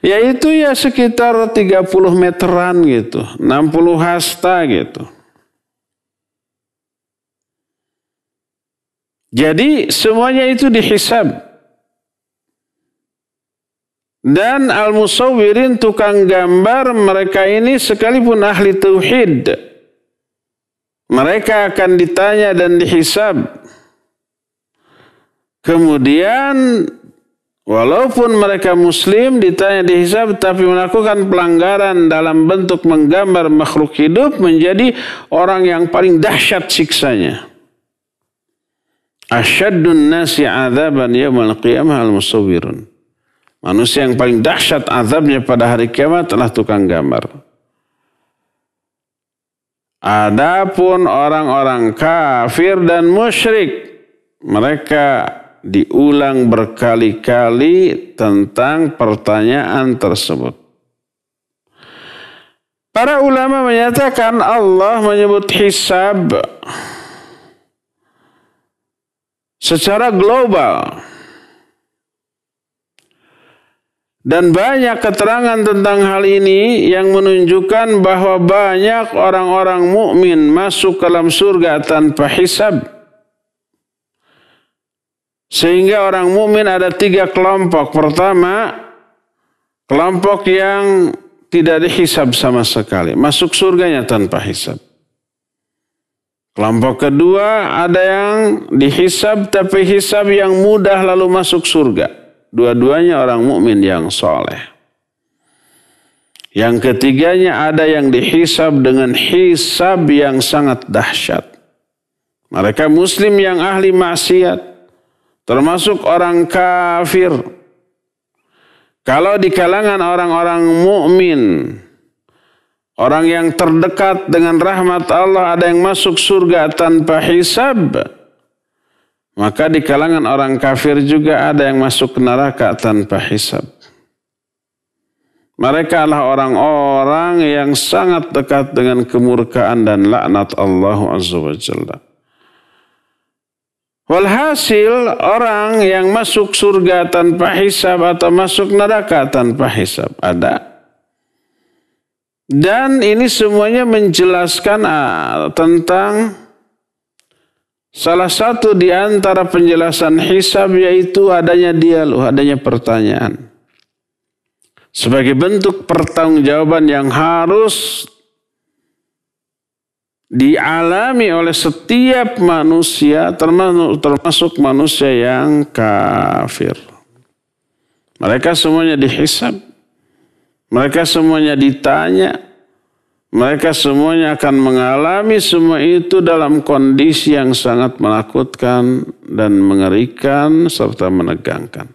Yaitu ya sekitar 30 meteran gitu, 60 hasta gitu. Jadi semuanya itu dihisab. Dan al-musawwirin, tukang gambar, mereka ini sekalipun ahli tauhid, mereka akan ditanya dan dihisab. Kemudian walaupun mereka muslim ditanya dihisab, tapi melakukan pelanggaran dalam bentuk menggambar makhluk hidup, menjadi orang yang paling dahsyat siksanya. Asyaddun nasi adzaban yaumil qiyamah al-musawwirun. Manusia yang paling dahsyat azabnya pada hari kiamat adalah tukang gambar. Adapun orang-orang kafir dan musyrik, mereka diulang berkali-kali tentang pertanyaan tersebut. Para ulama menyatakan Allah menyebut hisab secara global. Dan banyak keterangan tentang hal ini yang menunjukkan bahwa banyak orang-orang mukmin masuk ke dalam surga tanpa hisab. Sehingga orang mukmin ada 3 kelompok. Pertama, kelompok yang tidak dihisab sama sekali, masuk surganya tanpa hisab. Kelompok kedua, ada yang dihisab tapi hisab yang mudah lalu masuk surga. Dua-duanya orang mukmin yang soleh. Yang ketiganya ada yang dihisab dengan hisab yang sangat dahsyat. Mereka muslim yang ahli maksiat, termasuk orang kafir. Kalau di kalangan orang-orang mukmin, orang yang terdekat dengan rahmat Allah, ada yang masuk surga tanpa hisab, maka di kalangan orang kafir juga ada yang masuk ke neraka tanpa hisab. Mereka adalah orang-orang yang sangat dekat dengan kemurkaan dan laknat Allah Azza wa Jalla. Walhasil, orang yang masuk surga tanpa hisab atau masuk neraka tanpa hisab ada. Dan ini semuanya menjelaskan tentang salah satu di antara penjelasan hisab, yaitu adanya dialog, adanya pertanyaan. Sebagai bentuk pertanggungjawaban yang harus dialami oleh setiap manusia, termasuk manusia yang kafir. Mereka semuanya dihisab. Mereka semuanya ditanya. Mereka semuanya akan mengalami semua itu dalam kondisi yang sangat menakutkan dan mengerikan serta menegangkan.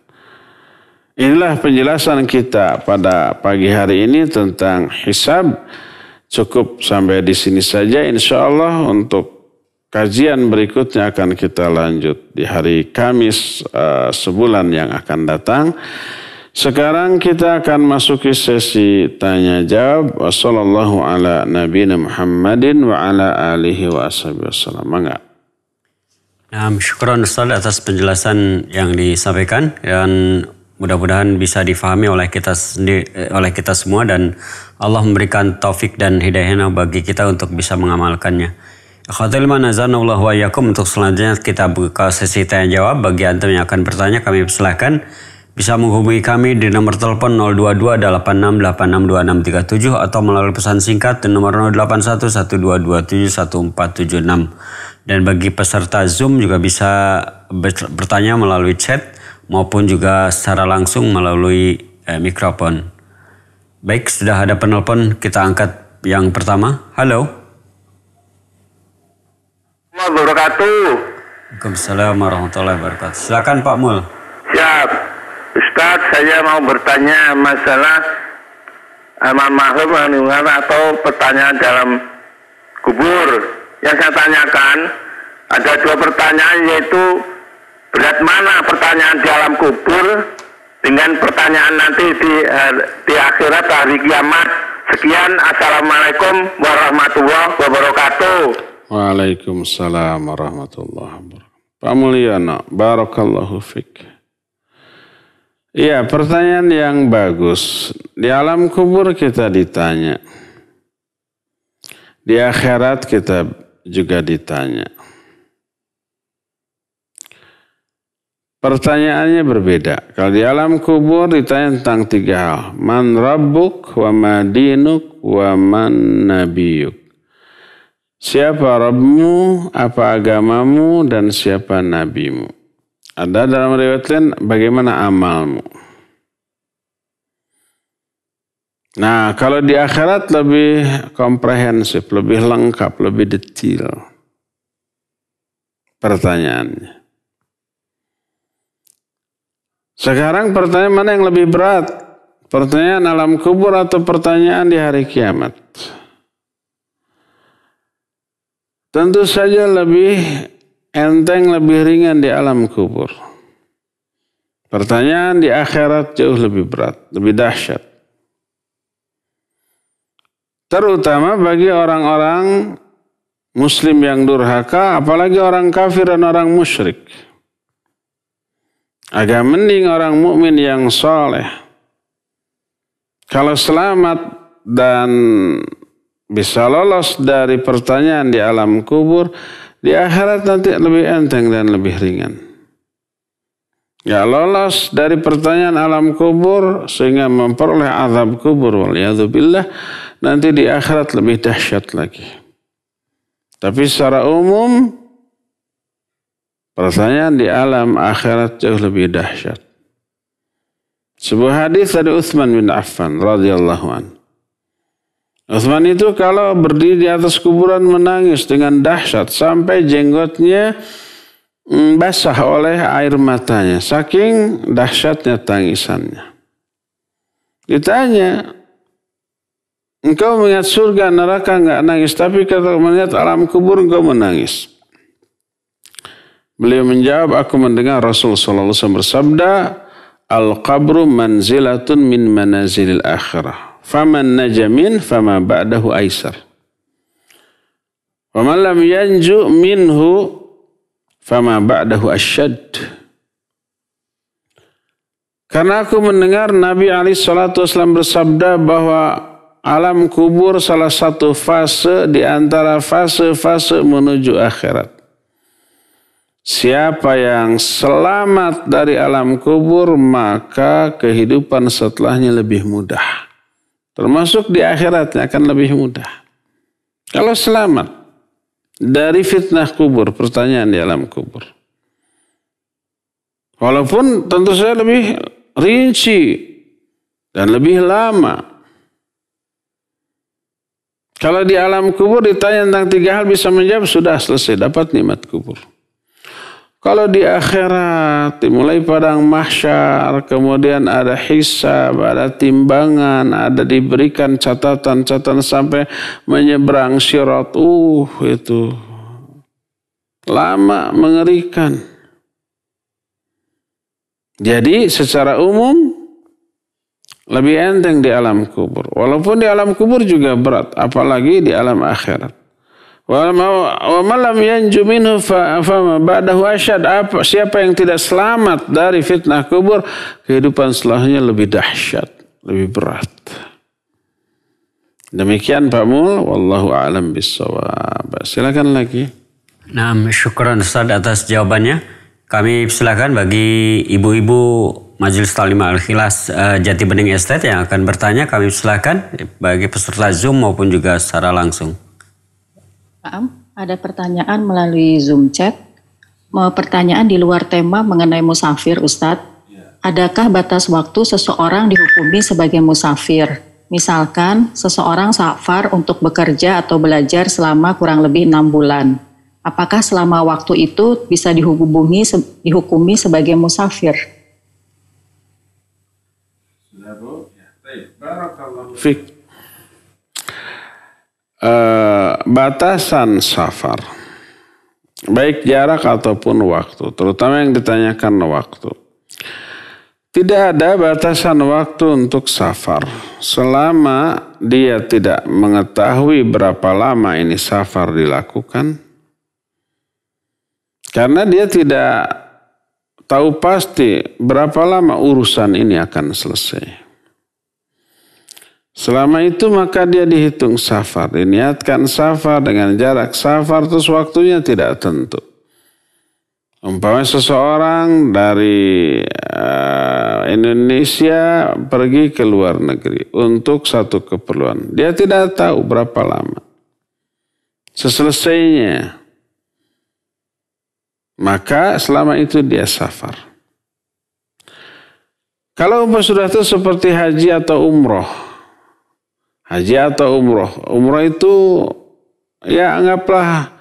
Inilah penjelasan kita pada pagi hari ini tentang hisab. Cukup sampai di sini saja. Insya Allah untuk kajian berikutnya akan kita lanjut di hari Kamis sebulan yang akan datang. Sekarang kita akan masuki sesi tanya jawab. Wassallallahu ala nabiyina Muhammadin wa ala alihi wa ashabihi wasallam. Mangga. Syukran Ustaz atas penjelasan yang disampaikan, dan mudah-mudahan bisa difahami oleh kita sendiri, oleh kita semua, dan Allah memberikan taufik dan hidayahnya bagi kita untuk bisa mengamalkannya. Akhwatul iman azanallahu wa iyyakum. Untuk selanjutnya kita buka sesi tanya jawab. Bagi antum yang akan bertanya, kami persilahkan bisa menghubungi kami di nomor telepon 02286862637 atau melalui pesan singkat di nomor 081122714776. Dan bagi peserta Zoom juga bisa bertanya melalui chat maupun juga secara langsung melalui mikrofon. Baik, sudah ada penelpon, kita angkat yang pertama. Halo. Waalaikumsalam warahmatullahi wabarakatuh. Silakan Pak Mul. Siap. Ustaz, saya mau bertanya masalah makhluk atau pertanyaan dalam kubur. Yang saya tanyakan ada 2 pertanyaan, yaitu berat mana pertanyaan di alam kubur dengan pertanyaan nanti di akhirat hari kiamat. Sekian, assalamualaikum warahmatullahi wabarakatuh. Waalaikumsalam warahmatullahi wabarakatuh. Pak Mulyana, barakallahu fik. Iya, pertanyaan yang bagus. Di alam kubur kita ditanya. Di akhirat kita juga ditanya. Pertanyaannya berbeda. Kalau di alam kubur ditanya tentang 3 hal. Man rabbuk, wa ma dinuk, wa man nabiyuk. Siapa Rabbmu, apa agamamu, dan siapa nabimu. Ada dalam riwayat lain bagaimana amalmu. Nah, kalau di akhirat lebih komprehensif, lebih lengkap, lebih detail pertanyaannya. Sekarang pertanyaan mana yang lebih berat? Pertanyaan alam kubur atau pertanyaan di hari kiamat? Tentu saja lebih enteng, lebih ringan di alam kubur. Pertanyaan di akhirat jauh lebih berat, lebih dahsyat. Terutama bagi orang-orang muslim yang durhaka, apalagi orang kafir dan orang musyrik. Agak mending orang mukmin yang soleh. Kalau selamat dan bisa lolos dari pertanyaan di alam kubur, di akhirat nanti lebih enteng dan lebih ringan. Ya, lolos dari pertanyaan alam kubur sehingga memperoleh azab kubur, waliyadzubillah, nanti di akhirat lebih dahsyat lagi. Tapi secara umum, pertanyaan di alam akhirat jauh lebih dahsyat. Sebuah hadis dari Utsman bin Affan radhiyallahu anhu. Utsman itu kalau berdiri di atas kuburan menangis dengan dahsyat sampai jenggotnya basah oleh air matanya. Saking dahsyatnya tangisannya. Ditanya, engkau melihat surga neraka enggak nangis, tapi kalau melihat alam kubur engkau menangis. Beliau menjawab, aku mendengar Rasul sallallahu alaihi wasallam bersabda, al-qabru manzilatun min manazilil akhirah. Faman najamin fama ba'dahu aisar. Faman lam yanju minhu fama ba'dahu asyad. Karena aku mendengar Nabi SAW bersabda bahwa alam kubur salah satu fase di antara fase-fase menuju akhirat. Siapa yang selamat dari alam kubur, maka kehidupan setelahnya lebih mudah. Termasuk di akhiratnya akan lebih mudah. Kalau selamat dari fitnah kubur, pertanyaan di alam kubur. Walaupun tentu saja lebih rinci dan lebih lama. Kalau di alam kubur ditanya tentang 3 hal bisa menjawab, sudah selesai, dapat nikmat kubur. Kalau di akhirat, dimulai padang mahsyar, kemudian ada hisab, ada timbangan, ada diberikan catatan-catatan sampai menyeberang sirat. Itu lama, mengerikan. Jadi secara umum lebih enteng di alam kubur. Walaupun di alam kubur juga berat, apalagi di alam akhirat. Wa man lam yanju minhu fa ba'dahu asyad. Siapa yang tidak selamat dari fitnah kubur, kehidupan setelahnya lebih dahsyat, lebih berat. Demikian Pak Mul, wallahu a'lam bissawab. Silakan lagi. Nah, syukran Ustaz atas jawabannya. Kami silakan bagi ibu-ibu Majelis Ta'lim Al-Ikhlas Jati Bening Estate yang akan bertanya, kami silakan bagi peserta Zoom maupun juga secara langsung. Ada pertanyaan melalui Zoom chat. Pertanyaan di luar tema mengenai musafir, Ustadz. Adakah batas waktu seseorang dihukumi sebagai musafir? Misalkan seseorang safar untuk bekerja atau belajar selama kurang lebih 6 bulan. Apakah selama waktu itu bisa dihukumi sebagai musafir? Fik. Batasan safar, baik jarak ataupun waktu, terutama yang ditanyakan waktu. Tidak ada batasan waktu untuk safar selama dia tidak mengetahui berapa lama ini safar dilakukan, karena dia tidak tahu pasti berapa lama urusan ini akan selesai. Selama itu maka dia dihitung safar. Diniatkan safar dengan jarak safar terus waktunya tidak tentu. Umpamanya seseorang dari Indonesia pergi ke luar negeri untuk satu keperluan. Dia tidak tahu berapa lama. Seselesainya, maka selama itu dia safar. Kalau sudah itu seperti haji atau umroh. Haji atau umroh. Umroh itu ya anggaplah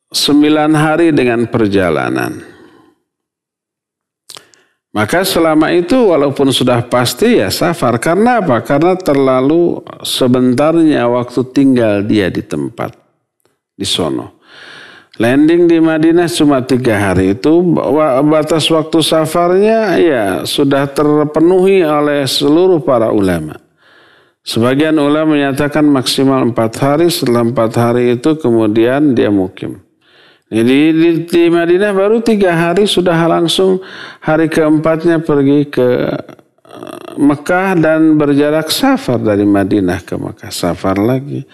9 hari dengan perjalanan. Maka selama itu walaupun sudah pasti ya safar. Karena apa? Karena terlalu sebentarnya waktu tinggal dia di tempat. Di sono. Landing di Madinah cuma 3 hari itu batas waktu safarnya ya sudah terpenuhi oleh seluruh para ulama. Sebagian ulama menyatakan maksimal 4 hari, setelah 4 hari itu kemudian dia mukim. Jadi di Madinah baru 3 hari sudah langsung hari keempatnya pergi ke Mekah dan berjarak safar dari Madinah ke Mekah, safar lagi.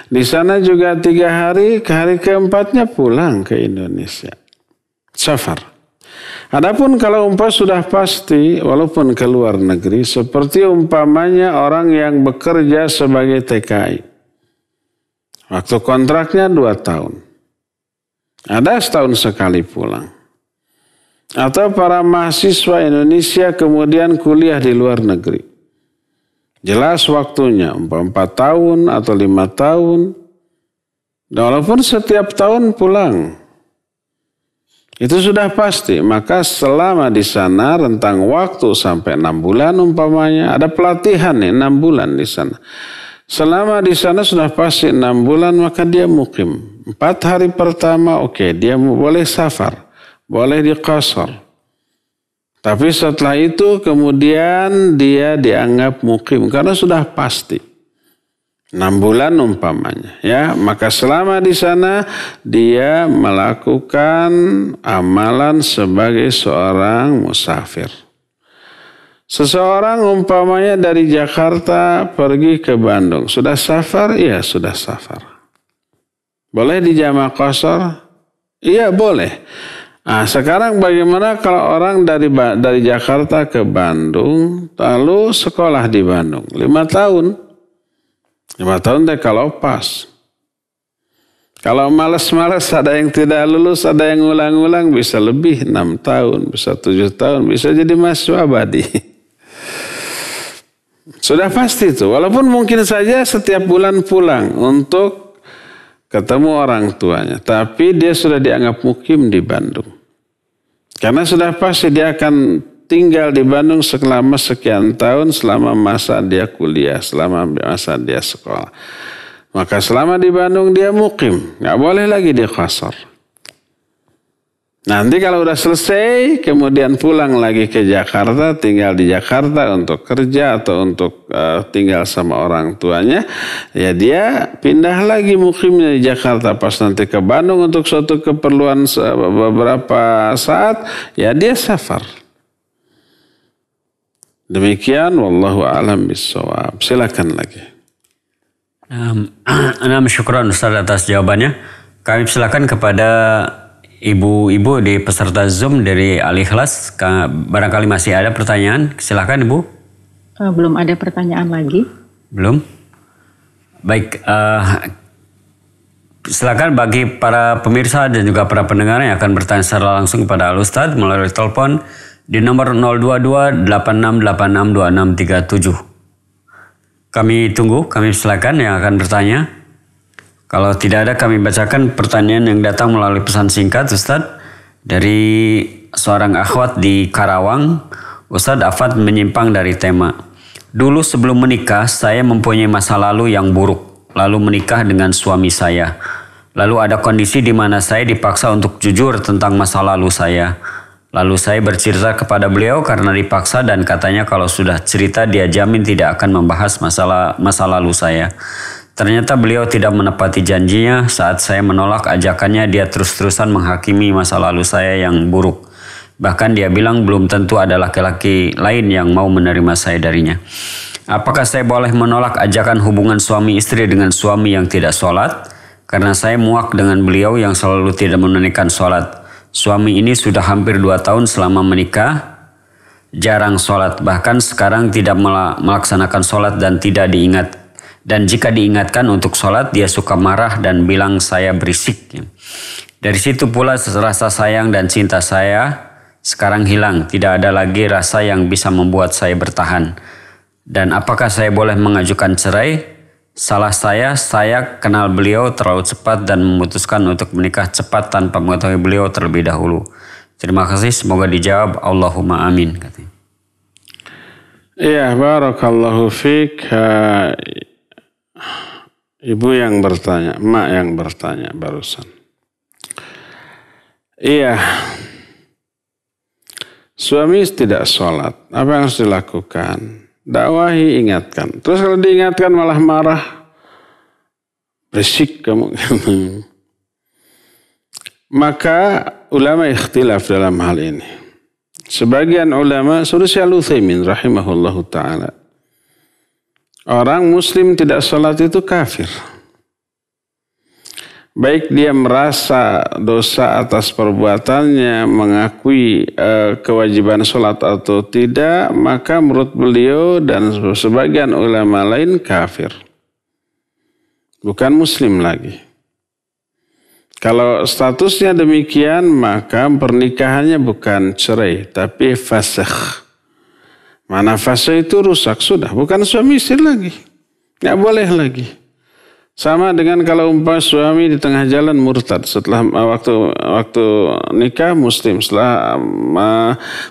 Di sana juga 3 hari, ke hari keempatnya pulang ke Indonesia, safar. Adapun kalau sudah pasti, walaupun ke luar negeri, seperti umpamanya orang yang bekerja sebagai TKI. Waktu kontraknya 2 tahun. Ada setahun sekali pulang. Atau para mahasiswa Indonesia kemudian kuliah di luar negeri. Jelas waktunya, 4 tahun atau 5 tahun. Dan walaupun setiap tahun pulang. Itu sudah pasti. Maka selama di sana rentang waktu sampai 6 bulan umpamanya. Ada pelatihan nih 6 bulan di sana. Selama di sana sudah pasti 6 bulan maka dia mukim. 4 hari pertama oke, dia boleh safar. Boleh diqasar. Tapi setelah itu kemudian dia dianggap mukim. Karena sudah pasti. 6 bulan umpamanya, ya, maka selama di sana dia melakukan amalan sebagai seorang musafir. Seseorang umpamanya dari Jakarta pergi ke Bandung, sudah safar? Iya, sudah safar. Boleh dijamak qasar? Iya, boleh. Nah, sekarang bagaimana kalau orang dari Jakarta ke Bandung, lalu sekolah di Bandung 5 tahun? 5 tahun deh kalau pas. Kalau malas-malas ada yang tidak lulus, ada yang ulang-ulang bisa lebih 6 tahun, bisa 7 tahun, bisa jadi mahasiswa abadi. Sudah pasti itu. Walaupun mungkin saja setiap bulan pulang untuk ketemu orang tuanya. Tapi dia sudah dianggap mukim di Bandung. Karena sudah pasti dia akan tinggal di Bandung selama sekian tahun, selama masa dia kuliah, selama masa dia sekolah. Maka selama di Bandung dia mukim, nggak boleh lagi dia qasar. Nanti kalau udah selesai, kemudian pulang lagi ke Jakarta, tinggal di Jakarta untuk kerja atau untuk tinggal sama orang tuanya, ya dia pindah lagi mukimnya di Jakarta. Pas nanti ke Bandung untuk suatu keperluan beberapa saat, ya dia safar. Demikian, wallahu a'lam bissawab. Silakan lagi. Syukran Ustaz atas jawabannya. Kami silakan kepada ibu-ibu di peserta Zoom dari Al-Ikhlas. Barangkali masih ada pertanyaan. Silakan Ibu. Belum ada pertanyaan lagi. Belum. Baik. Silakan bagi para pemirsa dan juga para pendengar yang akan bertanya secara langsung kepada Al-Ustaz melalui telepon di nomor 022-8686-2637. Kami tunggu, kami silakan yang akan bertanya. Kalau tidak ada, kami bacakan pertanyaan yang datang melalui pesan singkat, Ustadz. Dari seorang akhwat di Karawang, Ustadz, Afad menyimpang dari tema. Dulu sebelum menikah, saya mempunyai masa lalu yang buruk. Lalu menikah dengan suami saya. Lalu ada kondisi di mana saya dipaksa untuk jujur tentang masa lalu saya. Lalu saya bercerita kepada beliau karena dipaksa dan katanya kalau sudah cerita dia jamin tidak akan membahas masa lalu saya. Ternyata beliau tidak menepati janjinya. Saat saya menolak ajakannya, dia terus-terusan menghakimi masa lalu saya yang buruk. Bahkan dia bilang belum tentu ada laki-laki lain yang mau menerima saya darinya. Apakah saya boleh menolak ajakan hubungan suami istri dengan suami yang tidak sholat? Karena saya muak dengan beliau yang selalu tidak menunaikan sholat. Suami ini sudah hampir 2 tahun selama menikah, jarang sholat. Bahkan sekarang tidak melaksanakan sholat dan tidak diingat. Dan jika diingatkan untuk sholat, dia suka marah dan bilang saya berisik. Dari situ pula rasa sayang dan cinta saya sekarang hilang. Tidak ada lagi rasa yang bisa membuat saya bertahan. Dan apakah saya boleh mengajukan cerai? Salah saya kenal beliau terlalu cepat dan memutuskan untuk menikah cepat tanpa mengetahui beliau terlebih dahulu. Terima kasih, semoga dijawab. Allahumma amin. Iya, barakallahu fiik. Ibu yang bertanya, emak yang bertanya barusan. Iya, suami tidak sholat, apa yang harus dilakukan? Dakwahi, ingatkan. Terus kalau diingatkan malah marah, berisik kamu. Maka ulama ikhtilaf dalam hal ini. Sebagian ulama, Syekh Al-Utsaimin rahimahullahu ta'ala, orang muslim tidak sholat itu kafir. Baik dia merasa dosa atas perbuatannya, mengakui kewajiban sholat atau tidak, maka menurut beliau dan sebagian ulama lain kafir. Bukan muslim lagi. Kalau statusnya demikian, maka pernikahannya bukan cerai, tapi fasakh. Mana fase itu rusak sudah, bukan suami istri lagi, nggak boleh lagi. Sama dengan kalau umpama suami di tengah jalan murtad setelah waktu nikah muslim, setelah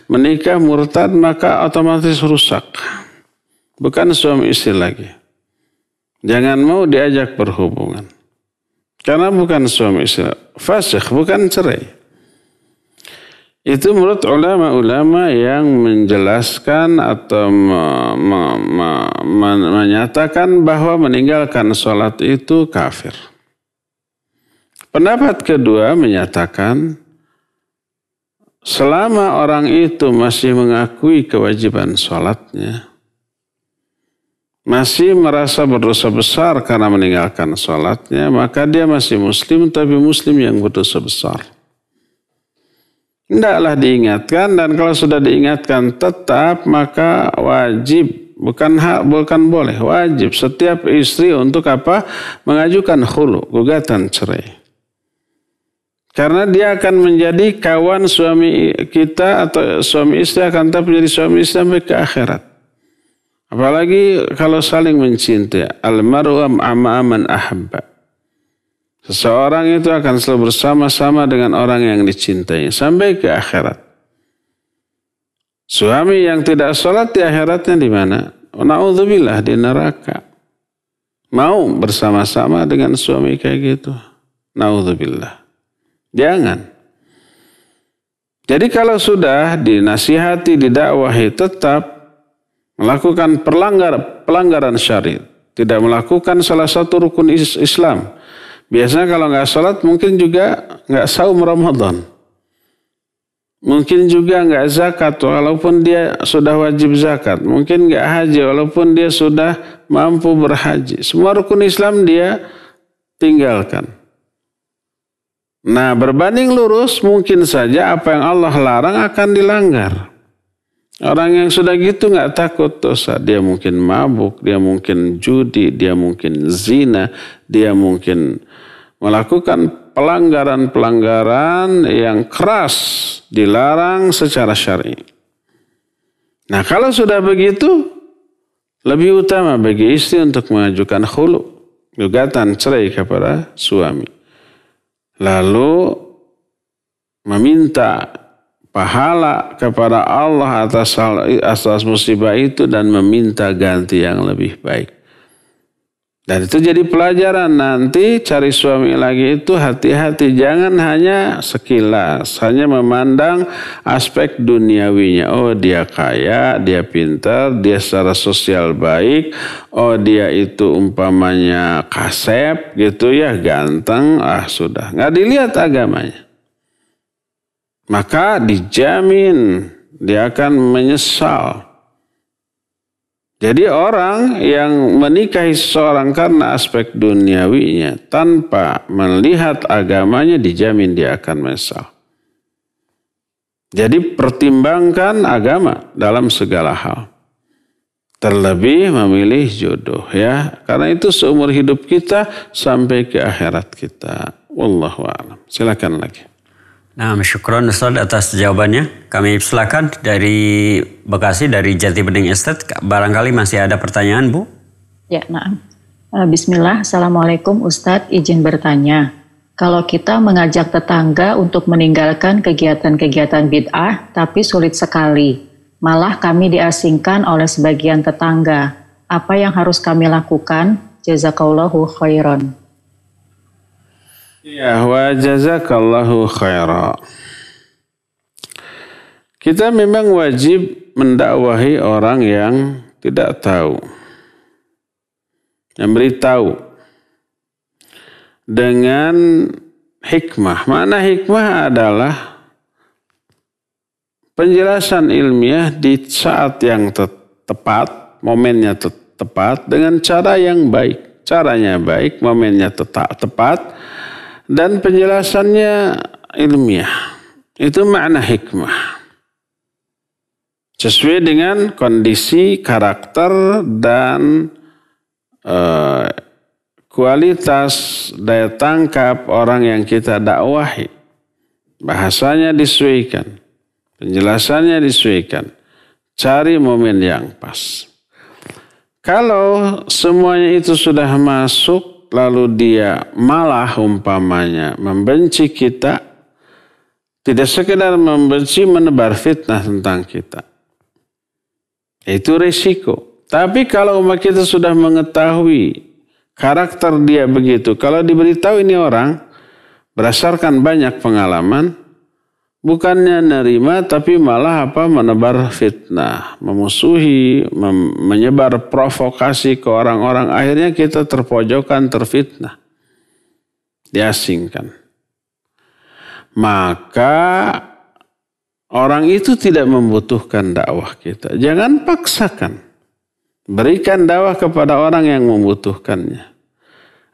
menikah murtad, maka otomatis rusak, bukan suami istri lagi. Jangan mau diajak berhubungan, karena bukan suami istri, fasakh bukan cerai. Itu menurut ulama-ulama yang menjelaskan atau menyatakan bahwa meninggalkan sholat itu kafir. Pendapat kedua menyatakan selama orang itu masih mengakui kewajiban sholatnya, masih merasa berdosa besar karena meninggalkan sholatnya, maka dia masih muslim, tapi muslim yang berdosa besar. Hendaklah diingatkan, dan kalau sudah diingatkan tetap, maka wajib, bukan boleh, wajib setiap istri untuk apa? Mengajukan khulu, gugatan cerai. Karena dia akan menjadi kawan suami kita, atau suami istri akan tetap menjadi suami istri sampai ke akhirat. Apalagi kalau saling mencintai. Al-mar'u ma'a man ahabba. Seseorang itu akan selalu bersama-sama dengan orang yang dicintai sampai ke akhirat. Suami yang tidak sholat di akhiratnya di mana? Na'udzubillah, di neraka. Mau bersama-sama dengan suami kayak gitu? Na'udzubillah. Jangan. Jadi kalau sudah dinasihati, didakwahi, tetap melakukan pelanggaran syariat, tidak melakukan salah satu rukun Islam. Biasanya kalau nggak sholat mungkin juga nggak saum Ramadan. Mungkin juga nggak zakat walaupun dia sudah wajib zakat. Mungkin nggak haji walaupun dia sudah mampu berhaji. Semua rukun Islam dia tinggalkan. Nah, berbanding lurus mungkin saja apa yang Allah larang akan dilanggar. Orang yang sudah gitu nggak takut dosa. Dia mungkin mabuk, dia mungkin judi, dia mungkin zina, dia mungkin melakukan pelanggaran-pelanggaran yang keras, dilarang secara syar'i. Nah, kalau sudah begitu, lebih utama bagi istri untuk mengajukan khulu, gugatan cerai kepada suami. Lalu meminta pahala kepada Allah atas musibah itu dan meminta ganti yang lebih baik. Dan itu jadi pelajaran nanti cari suami lagi itu hati-hati. Jangan hanya sekilas, hanya memandang aspek duniawinya. Oh dia kaya, dia pintar, dia secara sosial baik. Oh dia itu umpamanya kasep gitu ya, ganteng. Sudah, nggak dilihat agamanya. Maka dijamin dia akan menyesal. Jadi orang yang menikahi seseorang karena aspek duniawinya tanpa melihat agamanya dijamin dia akan menyesal. Jadi pertimbangkan agama dalam segala hal. Terlebih memilih jodoh ya. Karena itu seumur hidup kita sampai ke akhirat kita. Wallahu a'lam. Silakan lagi. Nah, syukron Ustaz atas jawabannya. Kami silakan dari Bekasi, dari Jati Bening Estate. Barangkali masih ada pertanyaan, Bu? Ya, nah. Bismillah, Assalamualaikum Ustadz, izin bertanya. Kalau kita mengajak tetangga untuk meninggalkan kegiatan-kegiatan bid'ah, tapi sulit sekali. Malah kami diasingkan oleh sebagian tetangga. Apa yang harus kami lakukan? Jazakallahu khairan. Ya, wa jazakallahu khaira. Kita memang wajib mendakwahi orang yang tidak tahu. Memberitahu dengan hikmah. Mana hikmah adalah penjelasan ilmiah di saat yang tepat, momennya tepat, dengan cara yang baik. Caranya baik, momennya tepat, dan penjelasannya ilmiah. Itu makna hikmah. Sesuai dengan kondisi, karakter, dan kualitas daya tangkap orang yang kita dakwahi. Bahasanya disesuaikan. Penjelasannya disesuaikan. Cari momen yang pas. Kalau semuanya itu sudah masuk, lalu dia malah umpamanya membenci kita, tidak sekedar membenci, menebar fitnah tentang kita. Itu risiko. Tapi kalau umat kita sudah mengetahui karakter dia begitu, kalau diberitahu ini orang berdasarkan banyak pengalaman, bukannya nerima tapi malah menebar fitnah, memusuhi, menyebar provokasi ke orang-orang. Akhirnya kita terpojokan, terfitnah, diasingkan. Maka orang itu tidak membutuhkan dakwah kita. Jangan paksakan. Berikan dakwah kepada orang yang membutuhkannya.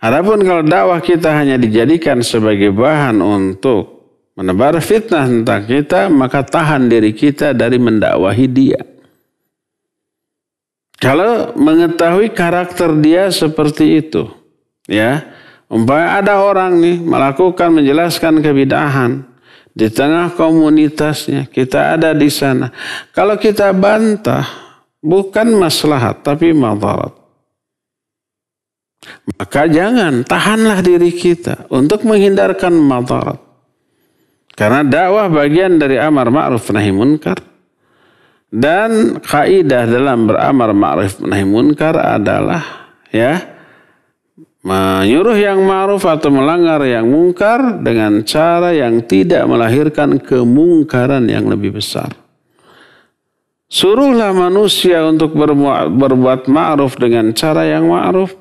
Adapun kalau dakwah kita hanya dijadikan sebagai bahan untuk menebar fitnah tentang kita, maka tahan diri kita dari mendakwahi dia. Kalau mengetahui karakter dia seperti itu, ya, umpamanya ada orang nih melakukan, menjelaskan kebid'ahan di tengah komunitasnya, kita ada di sana. Kalau kita bantah, bukan maslahat tapi madarat. Maka jangan, tahanlah diri kita untuk menghindarkan madarat. Karena dakwah bagian dari amar ma'ruf nahi munkar. Dan kaidah dalam beramar ma'ruf nahi munkar adalah menyuruh yang ma'ruf atau melanggar yang munkar dengan cara yang tidak melahirkan kemungkaran yang lebih besar. Suruhlah manusia untuk berbuat ma'ruf dengan cara yang ma'ruf.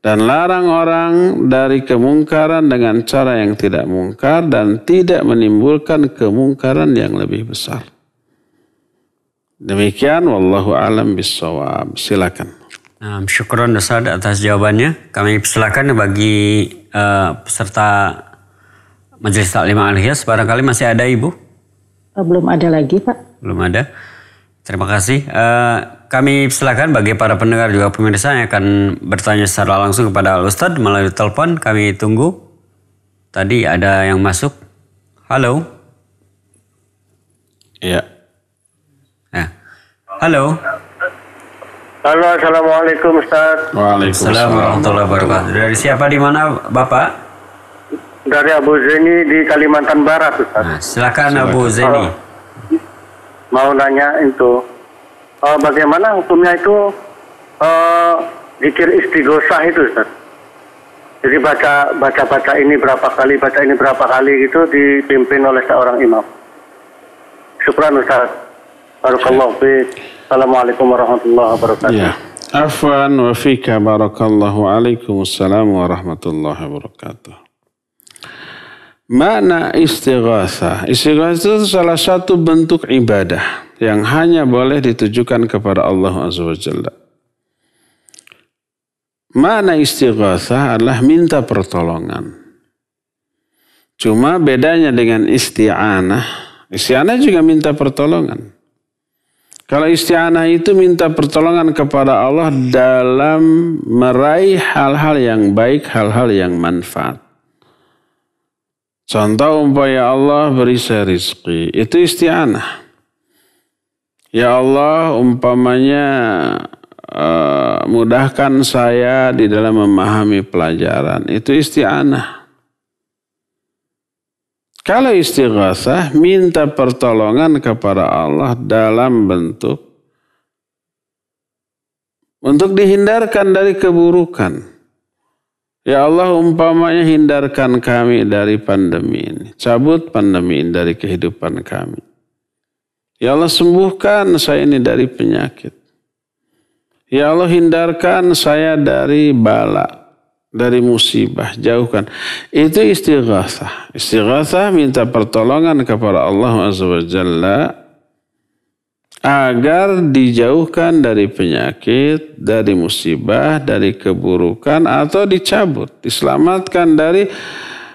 Dan larang orang dari kemungkaran dengan cara yang tidak mungkar dan tidak menimbulkan kemungkaran yang lebih besar. Demikian, wallahu a'lam bissawab. Silakan. Syukron Ustaz atas jawabannya. Kami silakan bagi peserta Majelis Taklim Al-Hiyas. Barangkali masih ada Ibu? Belum ada lagi, Pak. Belum ada. Terima kasih. Kami silakan bagi para pendengar juga pemirsa yang akan bertanya secara langsung kepada Al-Ustadz melalui telepon. Kami tunggu. Tadi ada yang masuk. Halo. Iya. Halo. Halo, assalamualaikum Ustaz. Waalaikumsalam warahmatullahi wabarakatuh. Dari siapa, di mana Bapak? Dari Abu Zeni di Kalimantan Barat, Ustaz. Silakan Abu Zeni. Mau nanya itu, bagaimana hukumnya itu zikir istighosah itu Ustaz. Jadi baca ini berapa kali, baca ini berapa kali gitu dipimpin oleh seorang imam. Syukran Ustaz. Barakallahu fiik. Assalamualaikum warahmatullahi wabarakatuh. Ya. Afwan wa fika barakallahu. Waalaikumsalam warahmatullahi wabarakatuh. Makna istighatsah. Istighatsah itu salah satu bentuk ibadah yang hanya boleh ditujukan kepada Allah Azza wa Jalla. Makna istighatsah adalah minta pertolongan. Cuma bedanya dengan isti'anah. Isti'anah juga minta pertolongan. Kalau isti'anah itu minta pertolongan kepada Allah dalam meraih hal-hal yang baik, hal-hal yang manfaat. Contoh umpamanya Allah beri saya rizki, itu isti'anah. Ya Allah umpamanya mudahkan saya di dalam memahami pelajaran, itu isti'anah. Kalau istighatsah minta pertolongan kepada Allah dalam bentuk untuk dihindarkan dari keburukan. Ya Allah umpamanya hindarkan kami dari pandemi ini. Cabut pandemi ini dari kehidupan kami. Ya Allah sembuhkan saya ini dari penyakit. Ya Allah hindarkan saya dari bala, dari musibah, jauhkan. Itu istighatsah. Istighatsah minta pertolongan kepada Allah Azza wa Jalla agar dijauhkan dari penyakit, dari musibah, dari keburukan atau dicabut, diselamatkan dari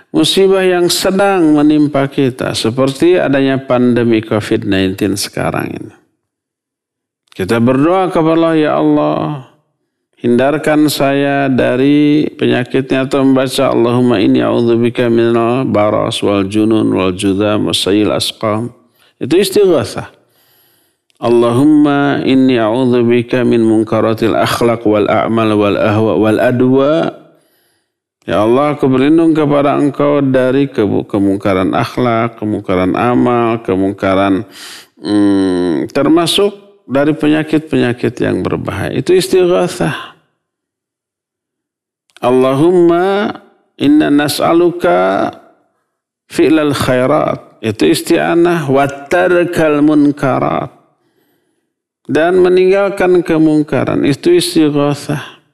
musibah yang sedang menimpa kita seperti adanya pandemi COVID-19 sekarang ini. Kita berdoa kepada Allah, ya Allah, hindarkan saya dari penyakitnya, atau membaca Allahumma inni a'udzubika minal baras wal junun wal judham wasail asqam. Itu istighatsah. Allahumma inni a'udzubika min munkaratil akhlaq wal a'mal wal ahwa wal adwa. Ya Allah, aku berlindung kepada Engkau dari kemungkaran akhlak, kemungkaran amal, kemungkaran termasuk dari penyakit-penyakit yang berbahaya. Itu istighatsah. Allahumma inna nas'aluka fi'lal khairat. Itu isti'anah. Wa tarkal munkarat. Dan meninggalkan kemungkaran. Itu istighatsah.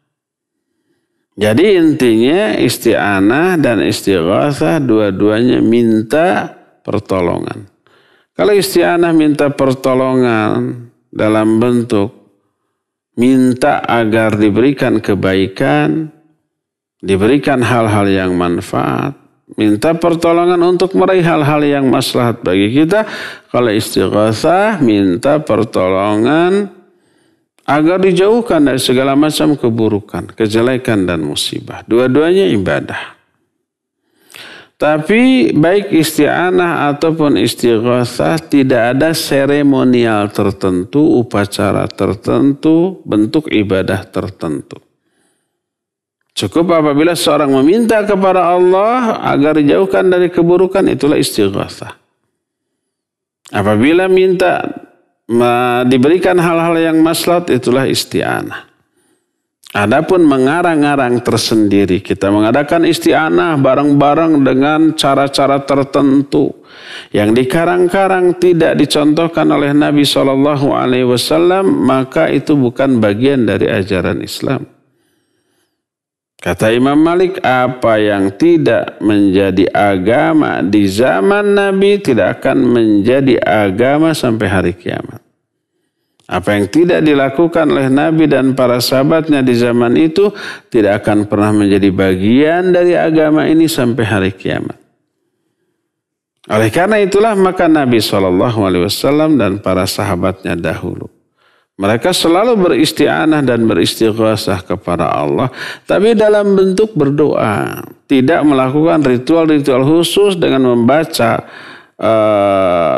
Jadi intinya isti'anah dan istighatsah dua-duanya minta pertolongan. Kalau isti'anah minta pertolongan dalam bentuk minta agar diberikan kebaikan, diberikan hal-hal yang manfaat, minta pertolongan untuk meraih hal-hal yang maslahat bagi kita. Kalau istighatsah minta pertolongan agar dijauhkan dari segala macam keburukan, kejelekan dan musibah. Dua-duanya ibadah. Tapi baik isti'anah ataupun istighatsah tidak ada seremonial tertentu, upacara tertentu, bentuk ibadah tertentu. Cukup apabila seorang meminta kepada Allah agar dijauhkan dari keburukan, itulah istighatsah. Apabila minta diberikan hal-hal yang maslahat, itulah isti'anah. Adapun mengarang-arang tersendiri, kita mengadakan isti'anah bareng-bareng dengan cara-cara tertentu yang dikarang-karang tidak dicontohkan oleh Nabi SAW, maka itu bukan bagian dari ajaran Islam. Kata Imam Malik, apa yang tidak menjadi agama di zaman Nabi tidak akan menjadi agama sampai hari kiamat. Apa yang tidak dilakukan oleh Nabi dan para sahabatnya di zaman itu tidak akan pernah menjadi bagian dari agama ini sampai hari kiamat. Oleh karena itulah maka Nabi SAW dan para sahabatnya dahulu, mereka selalu beristi'anah dan beristighatsah kepada Allah, tapi dalam bentuk berdoa, tidak melakukan ritual-ritual khusus dengan membaca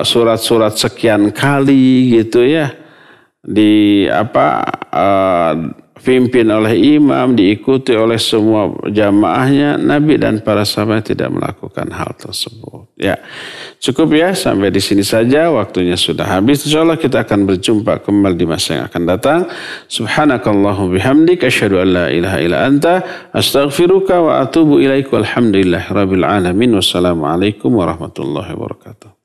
surat-surat sekian kali gitu ya. Pimpin oleh imam, diikuti oleh semua jamaahnya. Nabi dan para sahabat tidak melakukan hal tersebut. Ya, cukup ya, sampai di sini saja, waktunya sudah habis. Insyaallah kita akan berjumpa kembali di masa yang akan datang. Subhanakallahumma bihamdik asyhadu an la ilaha illa anta astaghfiruka wa atubu ilaik. Walhamdulillahirabbil alamin. Wassalamualaikum warahmatullahi wabarakatuh.